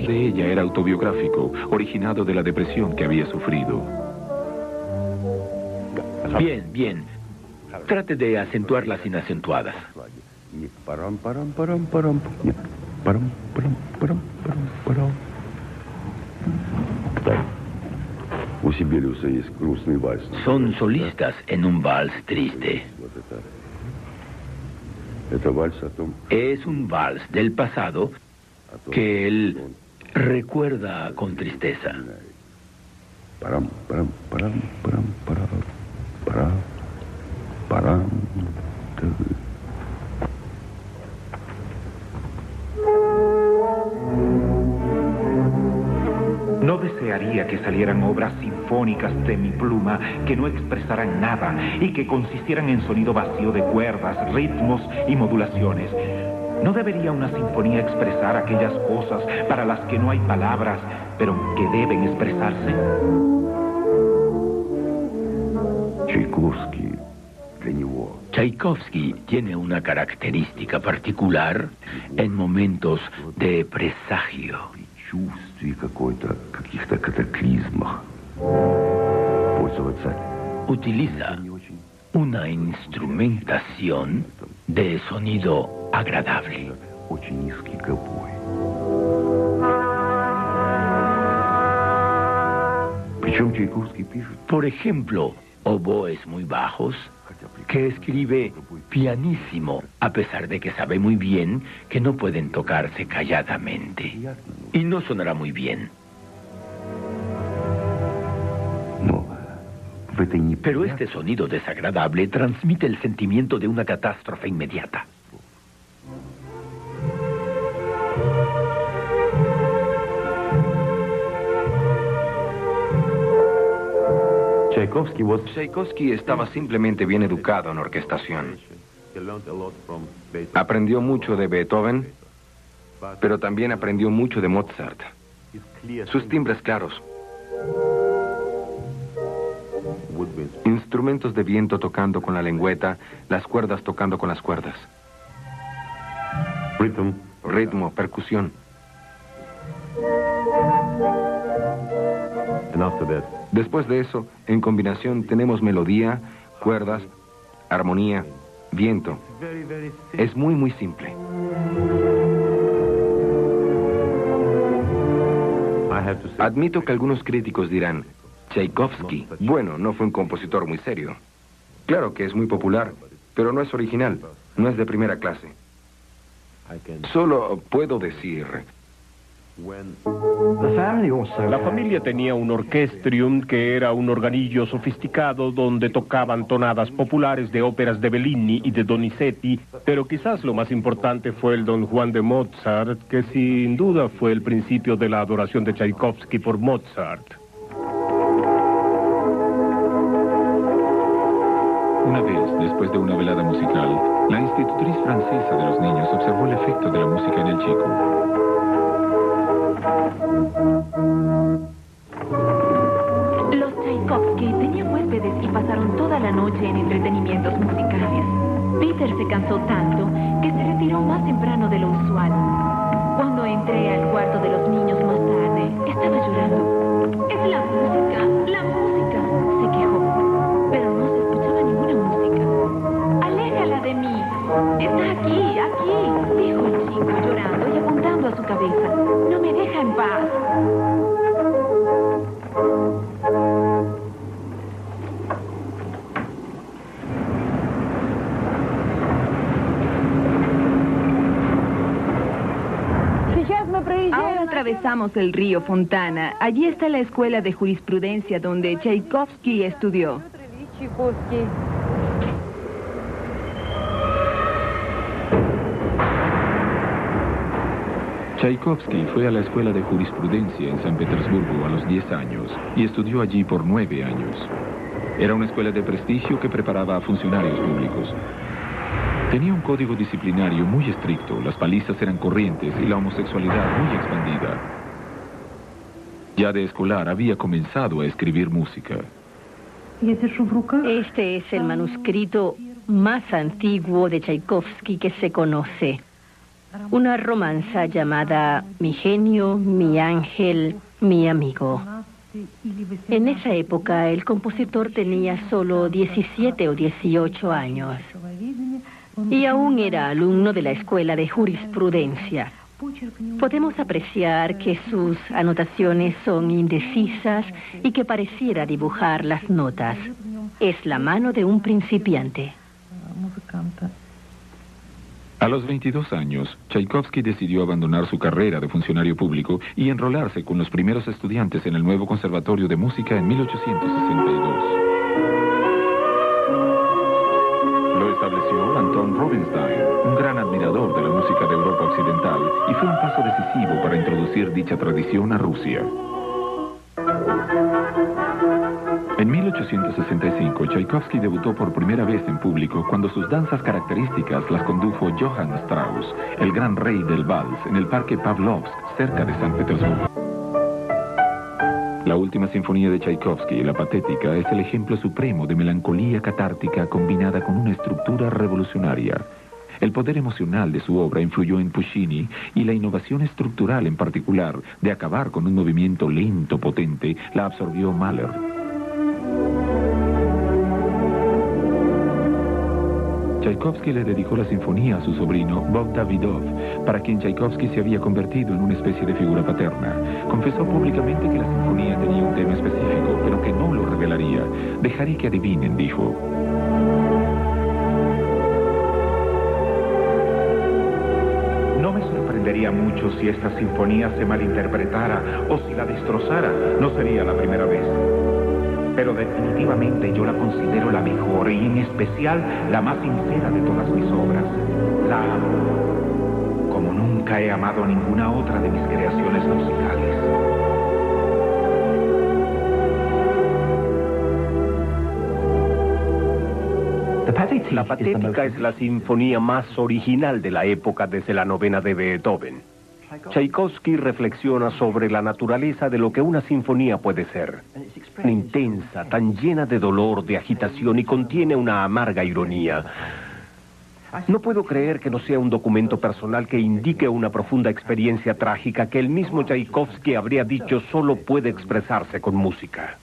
De ella era autobiográfico, originado de la depresión que había sufrido. Bien, bien. Trate de acentuar las inacentuadas. Son solistas en un vals triste. Es un vals del pasado que él recuerda con tristeza. No desearía que salieran obras sinfónicas de mi pluma que no expresaran nada y que consistieran en sonido vacío de cuerdas, ritmos y modulaciones. ¿No debería una sinfonía expresar aquellas cosas para las que no hay palabras, pero que deben expresarse? Tchaikovsky tiene una característica particular en momentos de presagio. Utiliza una instrumentación de sonido agradable. Por ejemplo, oboes muy bajos, que escribe pianísimo, a pesar de que sabe muy bien que no pueden tocarse calladamente. Y no sonará muy bien. Pero este sonido desagradable transmite el sentimiento de una catástrofe inmediata. Tchaikovsky estaba simplemente bien educado en orquestación. Aprendió mucho de Beethoven, pero también aprendió mucho de Mozart. Sus timbres claros. Instrumentos de viento tocando con la lengüeta, las cuerdas tocando con las cuerdas. Ritmo, percusión. Después de eso, en combinación tenemos melodía, cuerdas, armonía, viento. Es muy, muy simple. Admito que algunos críticos dirán, Tchaikovsky, bueno, no fue un compositor muy serio. Claro que es muy popular, pero no es original, no es de primera clase. Solo puedo decir... La familia tenía un orquestrium que era un organillo sofisticado donde tocaban tonadas populares de óperas de Bellini y de Donizetti, pero quizás lo más importante fue el Don Juan de Mozart, que sin duda fue el principio de la adoración de Tchaikovsky por Mozart. Una vez, después de una velada musical, la institutriz francesa de los niños observó el efecto de la música en el chico. Los Tchaikovsky tenían huéspedes y pasaron toda la noche en entretenimientos musicales. Peter se cansó tanto que se retiró más temprano de lo usual. Cuando entré al cuarto de los niños más tarde, estaba llorando. ¡Es la música! ¡La música! Se quejó. Pero no se escuchaba ninguna música. ¡Aléjala de mí! ¡Está aquí, aquí! Dijo el chico llorando y apuntando a su cabeza. ¡No me deja en paz! Ahora atravesamos el río Fontana. Allí está la escuela de jurisprudencia donde Tchaikovsky estudió. Tchaikovsky fue a la escuela de jurisprudencia en San Petersburgo a los 10 años y estudió allí por 9 años. Era una escuela de prestigio que preparaba a funcionarios públicos. Tenía un código disciplinario muy estricto, las palizas eran corrientes y la homosexualidad muy expandida. Ya de escolar había comenzado a escribir música. Este es el manuscrito más antiguo de Tchaikovsky que se conoce. Una romanza llamada Mi genio, mi ángel, mi amigo. En esa época el compositor tenía solo 17 o 18 años. Y aún era alumno de la escuela de jurisprudencia. Podemos apreciar que sus anotaciones son indecisas y que pareciera dibujar las notas. Es la mano de un principiante. A los 22 años, Tchaikovsky decidió abandonar su carrera de funcionario público y enrolarse con los primeros estudiantes en el nuevo Conservatorio de Música en 1862. Lo estableció Anton Rubinstein, un gran admirador de la música de Europa Occidental, y fue un paso decisivo para introducir dicha tradición a Rusia. En 1865, Tchaikovsky debutó por primera vez en público cuando sus danzas características las condujo Johann Strauss, el gran rey del vals, en el Parque Pavlovsk, cerca de San Petersburgo. La última sinfonía de Tchaikovsky, la Patética, es el ejemplo supremo de melancolía catártica combinada con una estructura revolucionaria. El poder emocional de su obra influyó en Puccini y la innovación estructural en particular de acabar con un movimiento lento, potente, la absorbió Mahler. Tchaikovsky le dedicó la sinfonía a su sobrino, Bob Davidov, para quien Tchaikovsky se había convertido en una especie de figura paterna. Confesó públicamente que la sinfonía tenía un tema específico, pero que no lo revelaría. Dejaré que adivinen, dijo. No me sorprendería mucho si esta sinfonía se malinterpretara o si la destrozara. No sería la primera vez. Pero definitivamente yo la considero la mejor y en especial la más sincera de todas mis obras. La amo como nunca he amado ninguna otra de mis creaciones musicales. La Patética es la sinfonía más original de la época desde la novena de Beethoven. Tchaikovsky reflexiona sobre la naturaleza de lo que una sinfonía puede ser. Tan intensa, tan llena de dolor, de agitación y contiene una amarga ironía. No puedo creer que no sea un documento personal que indique una profunda experiencia trágica que el mismo Tchaikovsky habría dicho solo puede expresarse con música.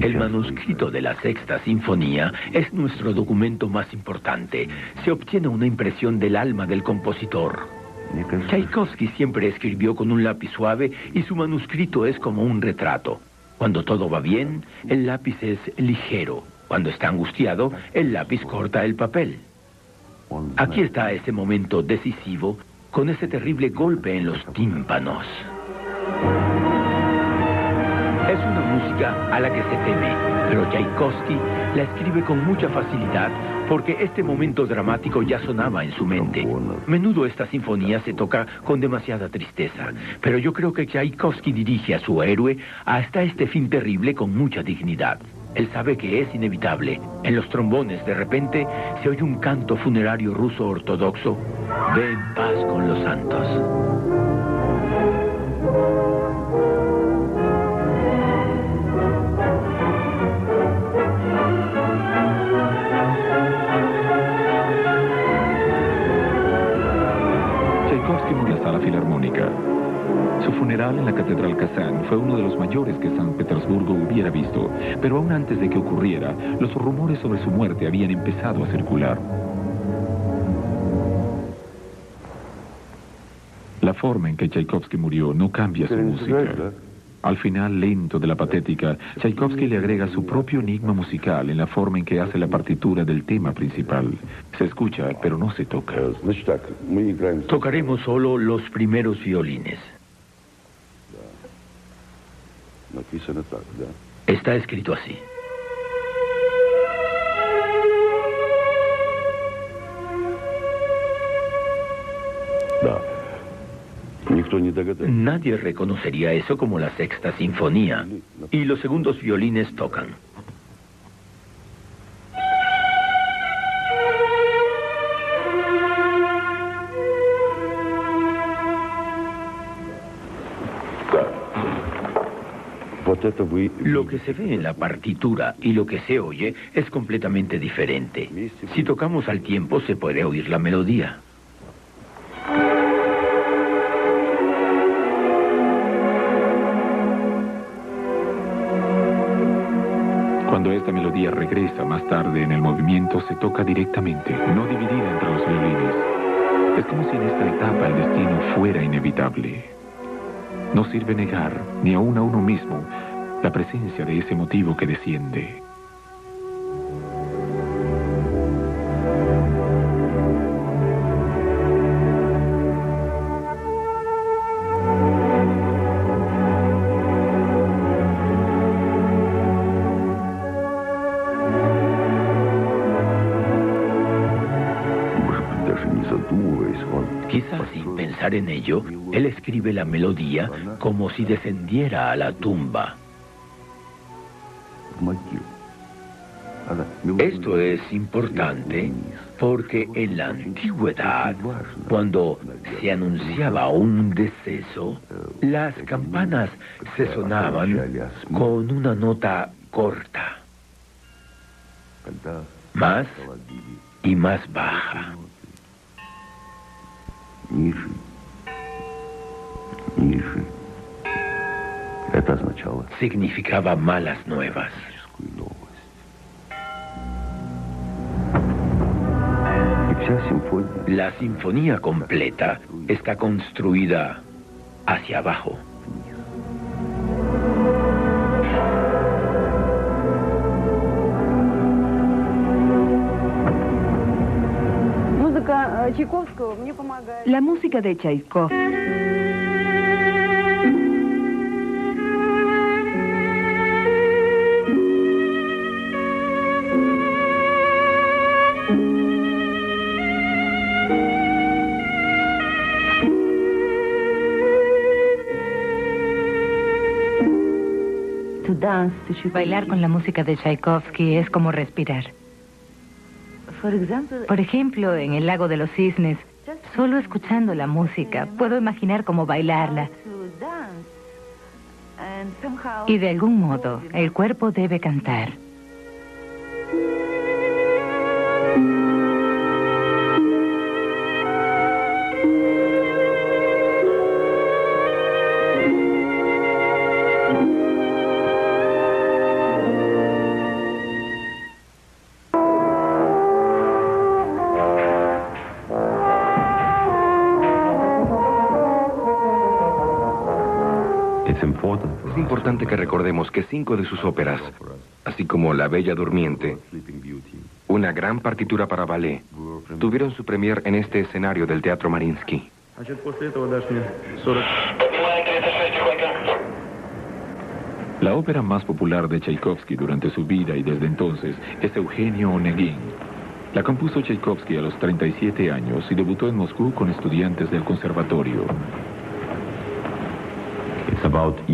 El manuscrito de la Sexta Sinfonía es nuestro documento más importante. Se obtiene una impresión del alma del compositor. Tchaikovsky siempre escribió con un lápiz suave y su manuscrito es como un retrato. Cuando todo va bien, el lápiz es ligero. Cuando está angustiado, el lápiz corta el papel. Aquí está ese momento decisivo con ese terrible golpe en los tímpanos. Es una música a la que se teme, pero Tchaikovsky la escribe con mucha facilidad porque este momento dramático ya sonaba en su mente. Menudo esta sinfonía se toca con demasiada tristeza, pero yo creo que Tchaikovsky dirige a su héroe hasta este fin terrible con mucha dignidad. Él sabe que es inevitable. En los trombones, de repente, se oye un canto funerario ruso ortodoxo. Ve en paz con los santos. Tchaikovsky murió en la sala filarmónica. Su funeral en la Catedral Kazán fue uno de los mayores que San Petersburgo hubiera visto, pero aún antes de que ocurriera, los rumores sobre su muerte habían empezado a circular. La forma en que Tchaikovsky murió no cambia su música. Al final lento de la patética, Tchaikovsky le agrega su propio enigma musical en la forma en que hace la partitura del tema principal. Se escucha, pero no se toca. Tocaremos solo los primeros violines. Está escrito así. Nadie reconocería eso como la sexta sinfonía. Y los segundos violines tocan. Lo que se ve en la partitura y lo que se oye es completamente diferente. Si tocamos al tiempo se puede oír la melodía. Cuando esta melodía regresa más tarde en el movimiento, se toca directamente, no dividida entre los violines. Es como si en esta etapa el destino fuera inevitable. No sirve negar, ni aún a uno mismo, la presencia de ese motivo que desciende. Quizás sin pensar en ello, él escribe la melodía como si descendiera a la tumba. Esto es importante porque en la antigüedad, cuando se anunciaba un deceso, las campanas se sonaban con una nota corta, más y más baja. Significaba malas nuevas. La sinfonía completa está construida hacia abajo. La música de Tchaikovsky Bailar con la música de Tchaikovsky es como respirar. Por ejemplo, en El lago de los cisnes, solo escuchando la música, puedo imaginar cómo bailarla. Y de algún modo, el cuerpo debe cantar. Es importante que recordemos que 5 de sus óperas, así como La Bella Durmiente, una gran partitura para ballet, tuvieron su premier en este escenario del Teatro Mariinsky. La ópera más popular de Tchaikovsky durante su vida y desde entonces es Eugenio Onegin. La compuso Tchaikovsky a los 37 años y debutó en Moscú con estudiantes del conservatorio.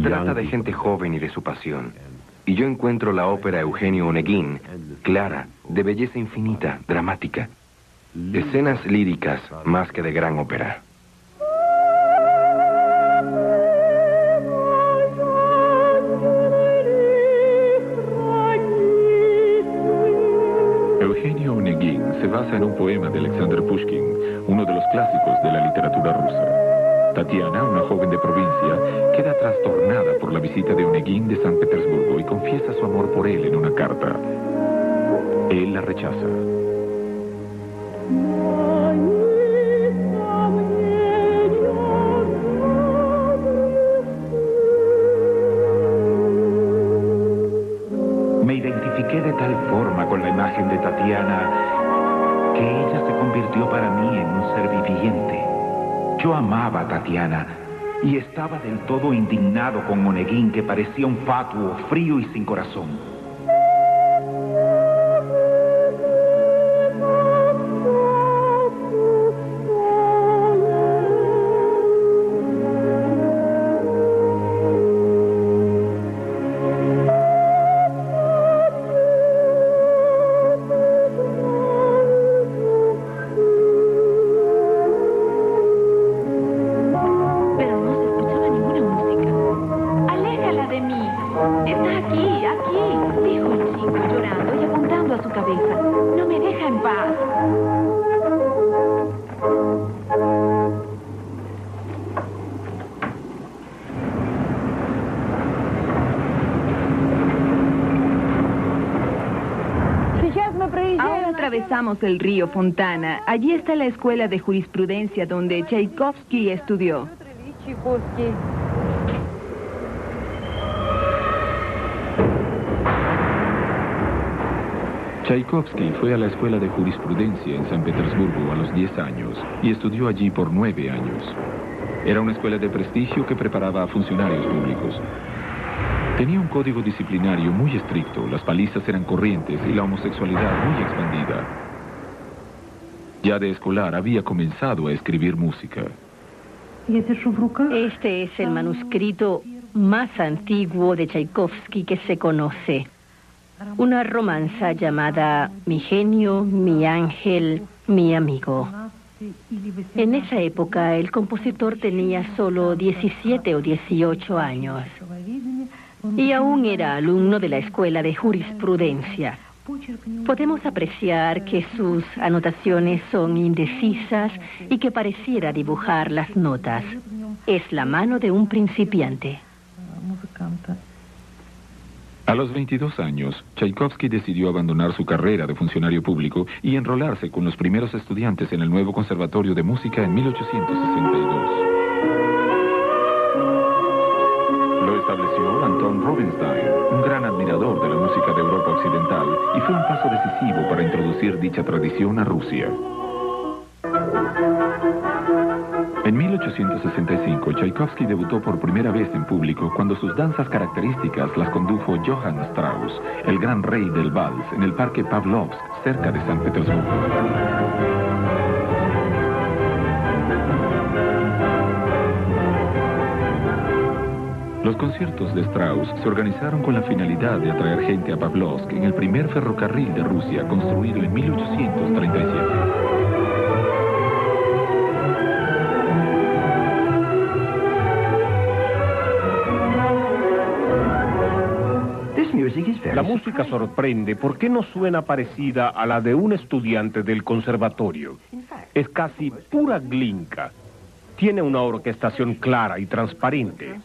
Trata de gente joven y de su pasión. y yo encuentro la ópera Eugenio Oneguín, clara, de belleza infinita, dramática. Escenas líricas más que de gran ópera. Eugenio Oneguín se basa en un poema de Alexander Pushkin, uno de los clásicos de la literatura rusa. Tatiana, una joven de provincia, queda trastornada por la visita de Oneguín de San Petersburgo y confiesa su amor por él en una carta. Él la rechaza. Me identifiqué de tal forma con la imagen de Tatiana que ella se convirtió para mí en un ser viviente. Yo amaba a Tatiana y estaba del todo indignado con Oneguín, que parecía un fatuo, frío y sin corazón. Atravesamos el río Fontana. Allí está la escuela de jurisprudencia donde Tchaikovsky estudió. Tchaikovsky fue a la escuela de jurisprudencia en San Petersburgo a los 10 años y estudió allí por 9 años. Era una escuela de prestigio que preparaba a funcionarios públicos. Tenía un código disciplinario muy estricto, las palizas eran corrientes y la homosexualidad muy expandida. Ya de escolar había comenzado a escribir música. Este es el manuscrito más antiguo de Tchaikovsky que se conoce. Una romanza llamada Mi genio, mi ángel, mi amigo. En esa época el compositor tenía solo 17 o 18 años. Y aún era alumno de la escuela de jurisprudencia. Podemos apreciar que sus anotaciones son indecisas y que pareciera dibujar las notas. Es la mano de un principiante. A los 22 años, Tchaikovsky decidió abandonar su carrera de funcionario público y enrolarse con los primeros estudiantes en el nuevo Conservatorio de Música en 1862. Lo estableció Anton Rubinstein, un gran admirador de la música de Europa Occidental, y fue un paso decisivo para introducir dicha tradición a Rusia. En 1865, Tchaikovsky debutó por primera vez en público cuando sus danzas características las condujo Johann Strauss, el gran rey del vals, en el Parque Pavlovsk, cerca de San Petersburgo. Los conciertos de Strauss se organizaron con la finalidad de atraer gente a Pavlovsk en el primer ferrocarril de Rusia, construido en 1837. La música sorprende porque no suena parecida a la de un estudiante del conservatorio. Es casi pura Glinka. Tiene una orquestación clara y transparente.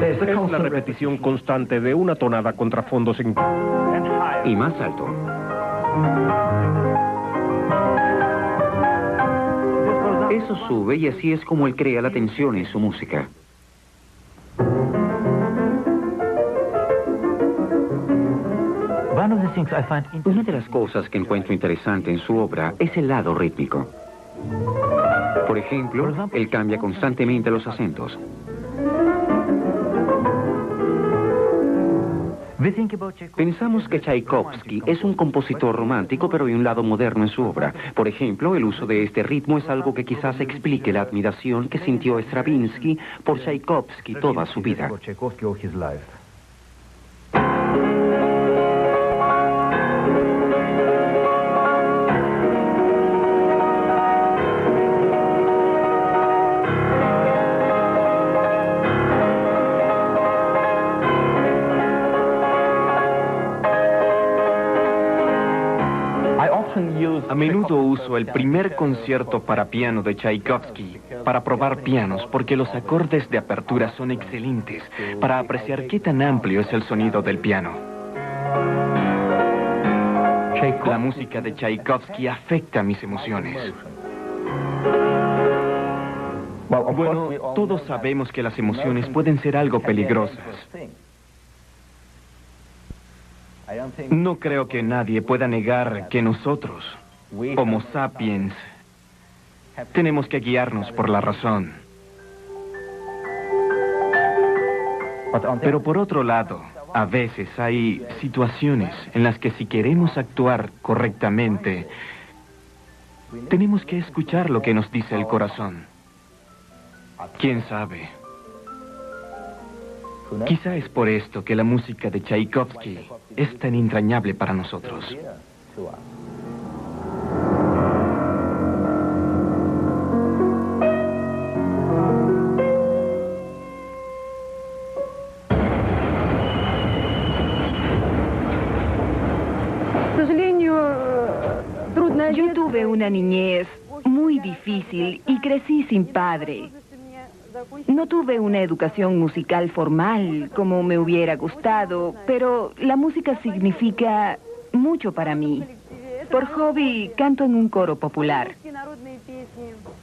Es la repetición constante de una tonada contra fondos y más alto. Eso sube y así es como él crea la tensión en su música. Una de las cosas que encuentro interesante en su obra es el lado rítmico. Por ejemplo, él cambia constantemente los acentos. Pensamos que Tchaikovsky es un compositor romántico, pero hay un lado moderno en su obra. Por ejemplo, el uso de este ritmo es algo que quizás explique la admiración que sintió Stravinsky por Tchaikovsky toda su vida. A menudo uso el primer concierto para piano de Tchaikovsky para probar pianos porque los acordes de apertura son excelentes para apreciar qué tan amplio es el sonido del piano. La música de Tchaikovsky afecta mis emociones. Bueno, todos sabemos que las emociones pueden ser algo peligrosas. No creo que nadie pueda negar que nosotros, Homo sapiens, tenemos que guiarnos por la razón. Pero por otro lado, a veces hay situaciones en las que si queremos actuar correctamente, tenemos que escuchar lo que nos dice el corazón. ¿Quién sabe? Quizá es por esto que la música de Tchaikovsky es tan entrañable para nosotros. Yo tuve una niñez muy difícil y crecí sin padre. No tuve una educación musical formal como me hubiera gustado, pero la música significa mucho para mí. Por hobby canto en un coro popular.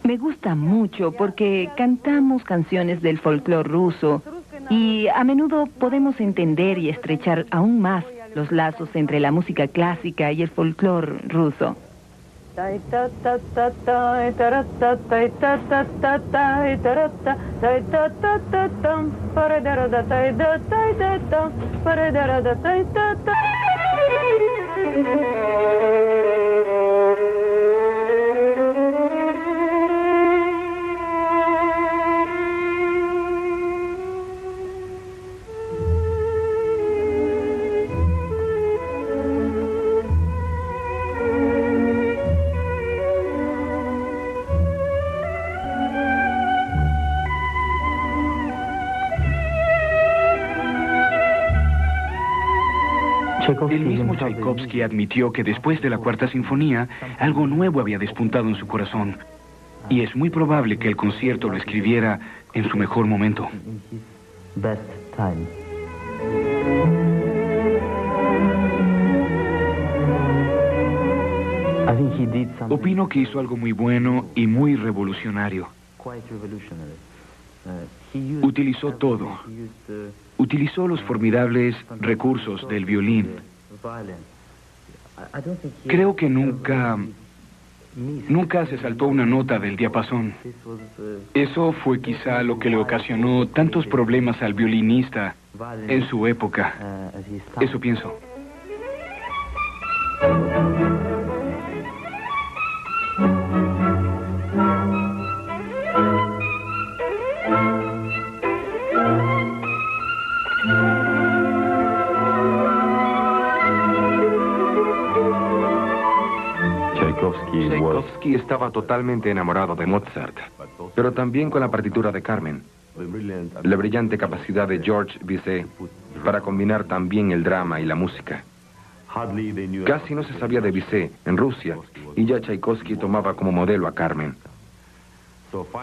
Me gusta mucho porque cantamos canciones del folclore ruso y a menudo podemos entender y estrechar aún más los lazos entre la música clásica y el folclore ruso. El mismo Tchaikovsky admitió que después de la Cuarta Sinfonía, algo nuevo había despuntado en su corazón. Y es muy probable que el concierto lo escribiera en su mejor momento. Opino que hizo algo muy bueno y muy revolucionario. Utilizó todo. Utilizó los formidables recursos del violín. Creo que nunca se saltó una nota del diapasón. Eso fue quizá lo que le ocasionó tantos problemas al violinista en su época. Eso pienso. Tchaikovsky estaba totalmente enamorado de Mozart, pero también con la partitura de Carmen. La brillante capacidad de George Bizet para combinar también el drama y la música. Casi no se sabía de Bizet en Rusia y ya Tchaikovsky tomaba como modelo a Carmen.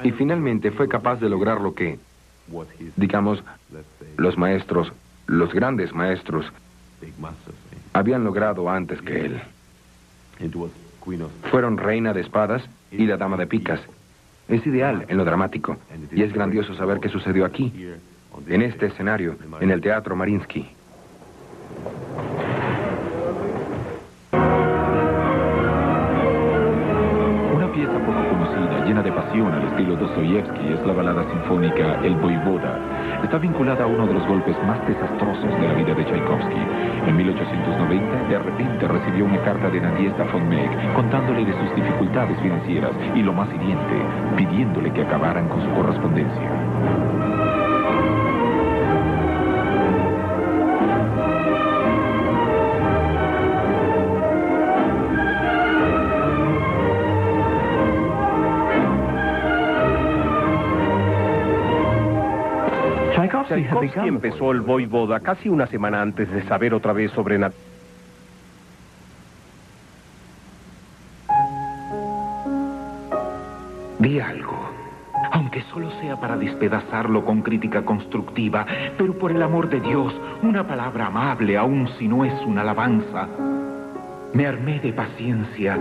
Y finalmente fue capaz de lograr lo que, digamos, los maestros, los grandes maestros, habían logrado antes que él. Fueron Reina de Espadas y la Dama de Picas. Es ideal en lo dramático, y es grandioso saber qué sucedió aquí, en este escenario, en el Teatro Mariinsky. Una pieza poco conocida, llena de pasión al estilo Dostoyevsky, es la balada sinfónica El Voivoda, está vinculada a uno de los golpes más desastrosos de la vida de Tchaikovsky. En 1890, de repente recibió una carta de Nadezhda von Meck contándole de sus dificultades financieras y, lo más hiriente, pidiéndole que acabaran con su correspondencia. Tchaikovsky empezó el Voivoda casi una semana antes de saber otra vez sobre Di algo, aunque solo sea para despedazarlo con crítica constructiva, pero por el amor de Dios, una palabra amable, aun si no es una alabanza. Me armé de paciencia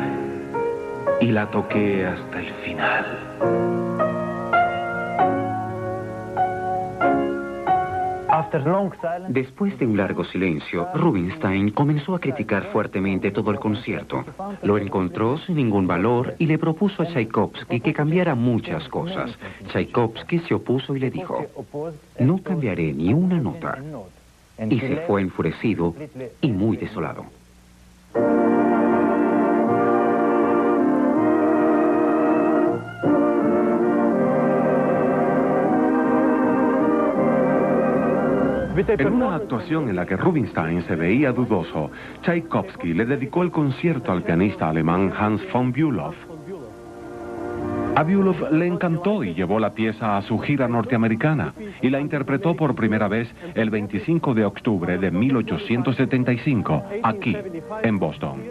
y la toqué hasta el final. Después de un largo silencio, Rubinstein comenzó a criticar fuertemente todo el concierto. Lo encontró sin ningún valor y le propuso a Tchaikovsky que cambiara muchas cosas. Tchaikovsky se opuso y le dijo: "No cambiaré ni una nota". Y se fue enfurecido y muy desolado. En una actuación en la que Rubinstein se veía dudoso, Tchaikovsky le dedicó el concierto al pianista alemán Hans von Bülow. A Bülow le encantó y llevó la pieza a su gira norteamericana y la interpretó por primera vez el 25 de octubre de 1875, aquí, en Boston.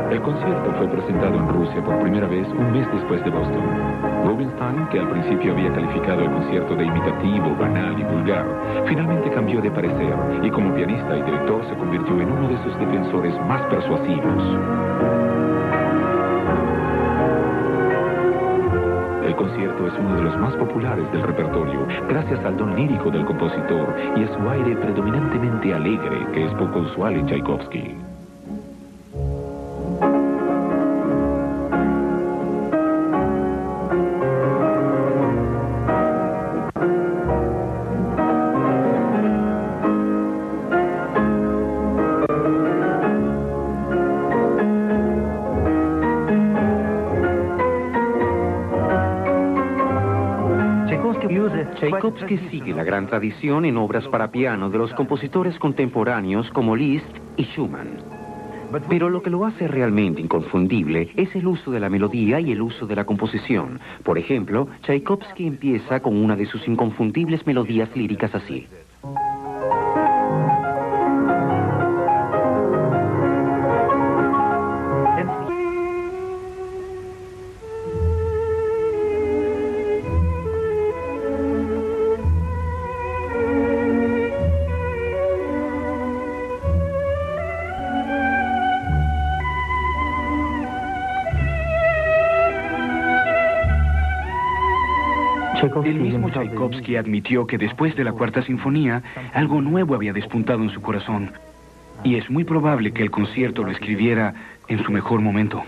El concierto fue presentado en Rusia por primera vez un mes después de Boston. Rubinstein, que al principio había calificado el concierto de imitativo, banal y vulgar, finalmente cambió de parecer y como pianista y director se convirtió en uno de sus defensores más persuasivos. El concierto es uno de los más populares del repertorio, gracias al don lírico del compositor y a su aire predominantemente alegre, que es poco usual en Tchaikovsky. Tchaikovsky sigue la gran tradición en obras para piano de los compositores contemporáneos como Liszt y Schumann. Pero lo que lo hace realmente inconfundible es el uso de la melodía y el uso de la composición. Por ejemplo, Tchaikovsky empieza con una de sus inconfundibles melodías líricas así. El mismo Tchaikovsky admitió que después de la Cuarta Sinfonía, algo nuevo había despuntado en su corazón. Y es muy probable que el concierto lo escribiera en su mejor momento.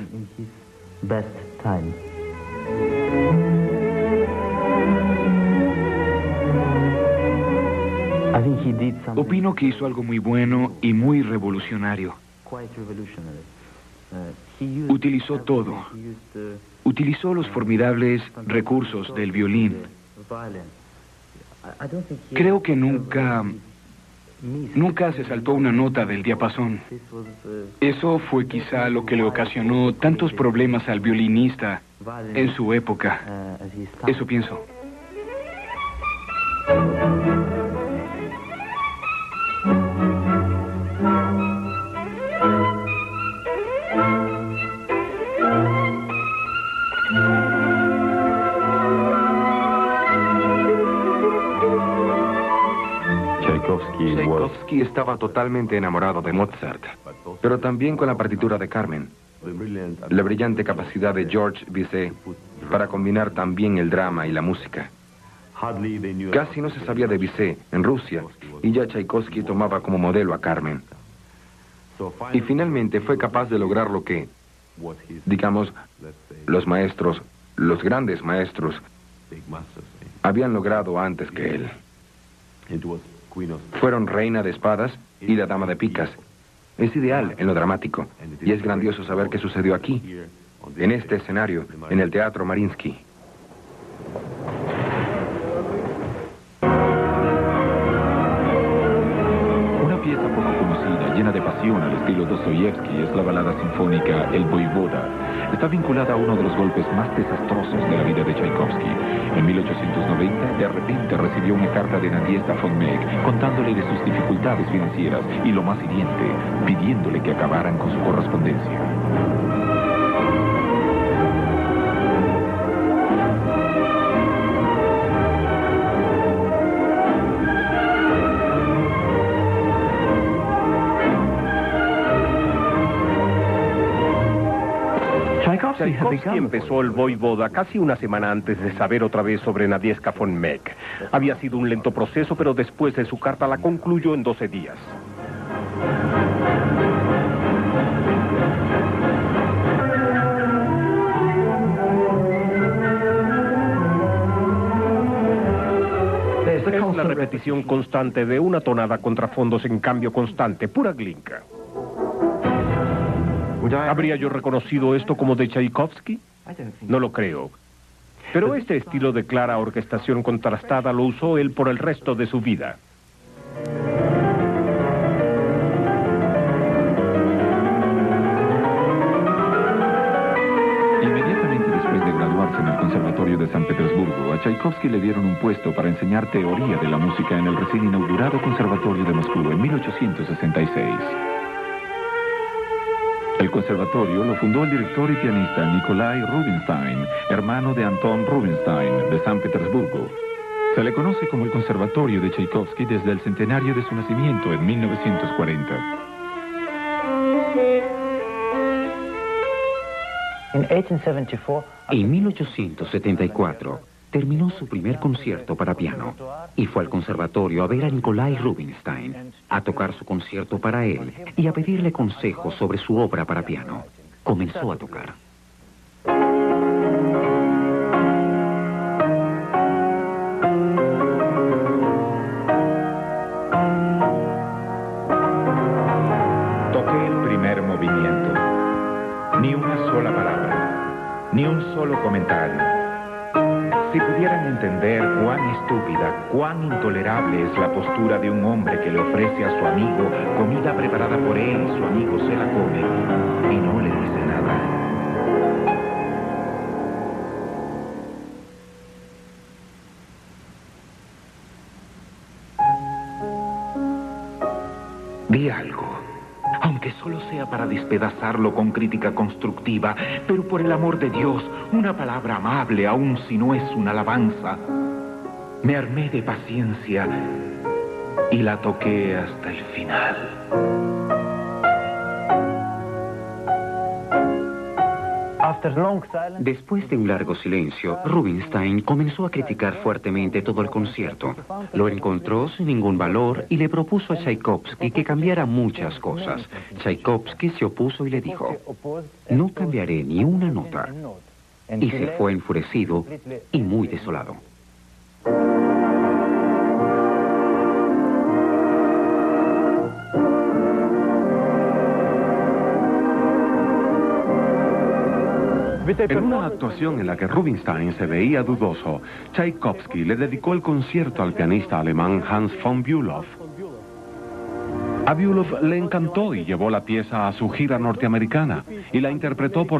Opino que hizo algo muy bueno y muy revolucionario. Utilizó todo. Utilizó los formidables recursos del violín. Creo que nunca se saltó una nota del diapasón. Eso fue quizá lo que le ocasionó tantos problemas al violinista en su época. Eso pienso. Tchaikovsky estaba totalmente enamorado de Mozart, pero también con la partitura de Carmen. La brillante capacidad de Georges Bizet para combinar también el drama y la música. Casi no se sabía de Bizet en Rusia y ya Tchaikovsky tomaba como modelo a Carmen. Y finalmente fue capaz de lograr lo que, digamos, los maestros, los grandes maestros, habían logrado antes que él. Fueron Reina de Espadas y la Dama de Picas. Es ideal en lo dramático, y es grandioso saber qué sucedió aquí, en este escenario, en el Teatro Mariinsky. Llena de pasión al estilo Dostoyevsky es la balada sinfónica El Voivoda. Está vinculada a uno de los golpes más desastrosos de la vida de Tchaikovsky. En 1890, de repente recibió una carta de Nadezhda von Meck contándole de sus dificultades financieras y, lo más hiriente, pidiéndole que acabaran con su correspondencia. Tchaikovsky empezó el Voivoda casi una semana antes de saber otra vez sobre Nadezhda von Meck. Había sido un lento proceso, pero después de su carta la concluyó en 12 días. Es la repetición constante de una tonada contra fondos en cambio constante, pura Glinka. ¿Habría yo reconocido esto como de Tchaikovsky? No lo creo. Pero este estilo de clara orquestación contrastada lo usó él por el resto de su vida. Inmediatamente después de graduarse en el Conservatorio de San Petersburgo, a Tchaikovsky le dieron un puesto para enseñar teoría de la música en el recién inaugurado Conservatorio de Moscú en 1866. El conservatorio lo fundó el director y pianista Nikolai Rubinstein, hermano de Anton Rubinstein, de San Petersburgo. Se le conoce como el Conservatorio de Tchaikovsky desde el centenario de su nacimiento en 1940. En 1874, terminó su primer concierto para piano y fue al conservatorio a ver a Nikolai Rubinstein, a tocar su concierto para él y a pedirle consejos sobre su obra para piano. Comenzó a tocar. Toqué el primer movimiento. Ni una sola palabra, ni un solo comentario. Si pudieran entender cuán estúpida, cuán intolerable es la postura de un hombre que le ofrece a su amigo comida preparada por él y su amigo se la come y no le dice nada. Di algo, aunque solo sea para despedazarlo con crítica constructiva, pero por el amor de Dios, una palabra amable, aun si no es una alabanza. Me armé de paciencia y la toqué hasta el final. Después de un largo silencio, Rubinstein comenzó a criticar fuertemente todo el concierto. Lo encontró sin ningún valor y le propuso a Tchaikovsky que cambiara muchas cosas. Tchaikovsky se opuso y le dijo: "No cambiaré ni una nota". Y se fue enfurecido y muy desolado. En una actuación en la que Rubinstein se veía dudoso, Tchaikovsky le dedicó el concierto al pianista alemán Hans von Bülow. A Bülow le encantó y llevó la pieza a su gira norteamericana y la interpretó por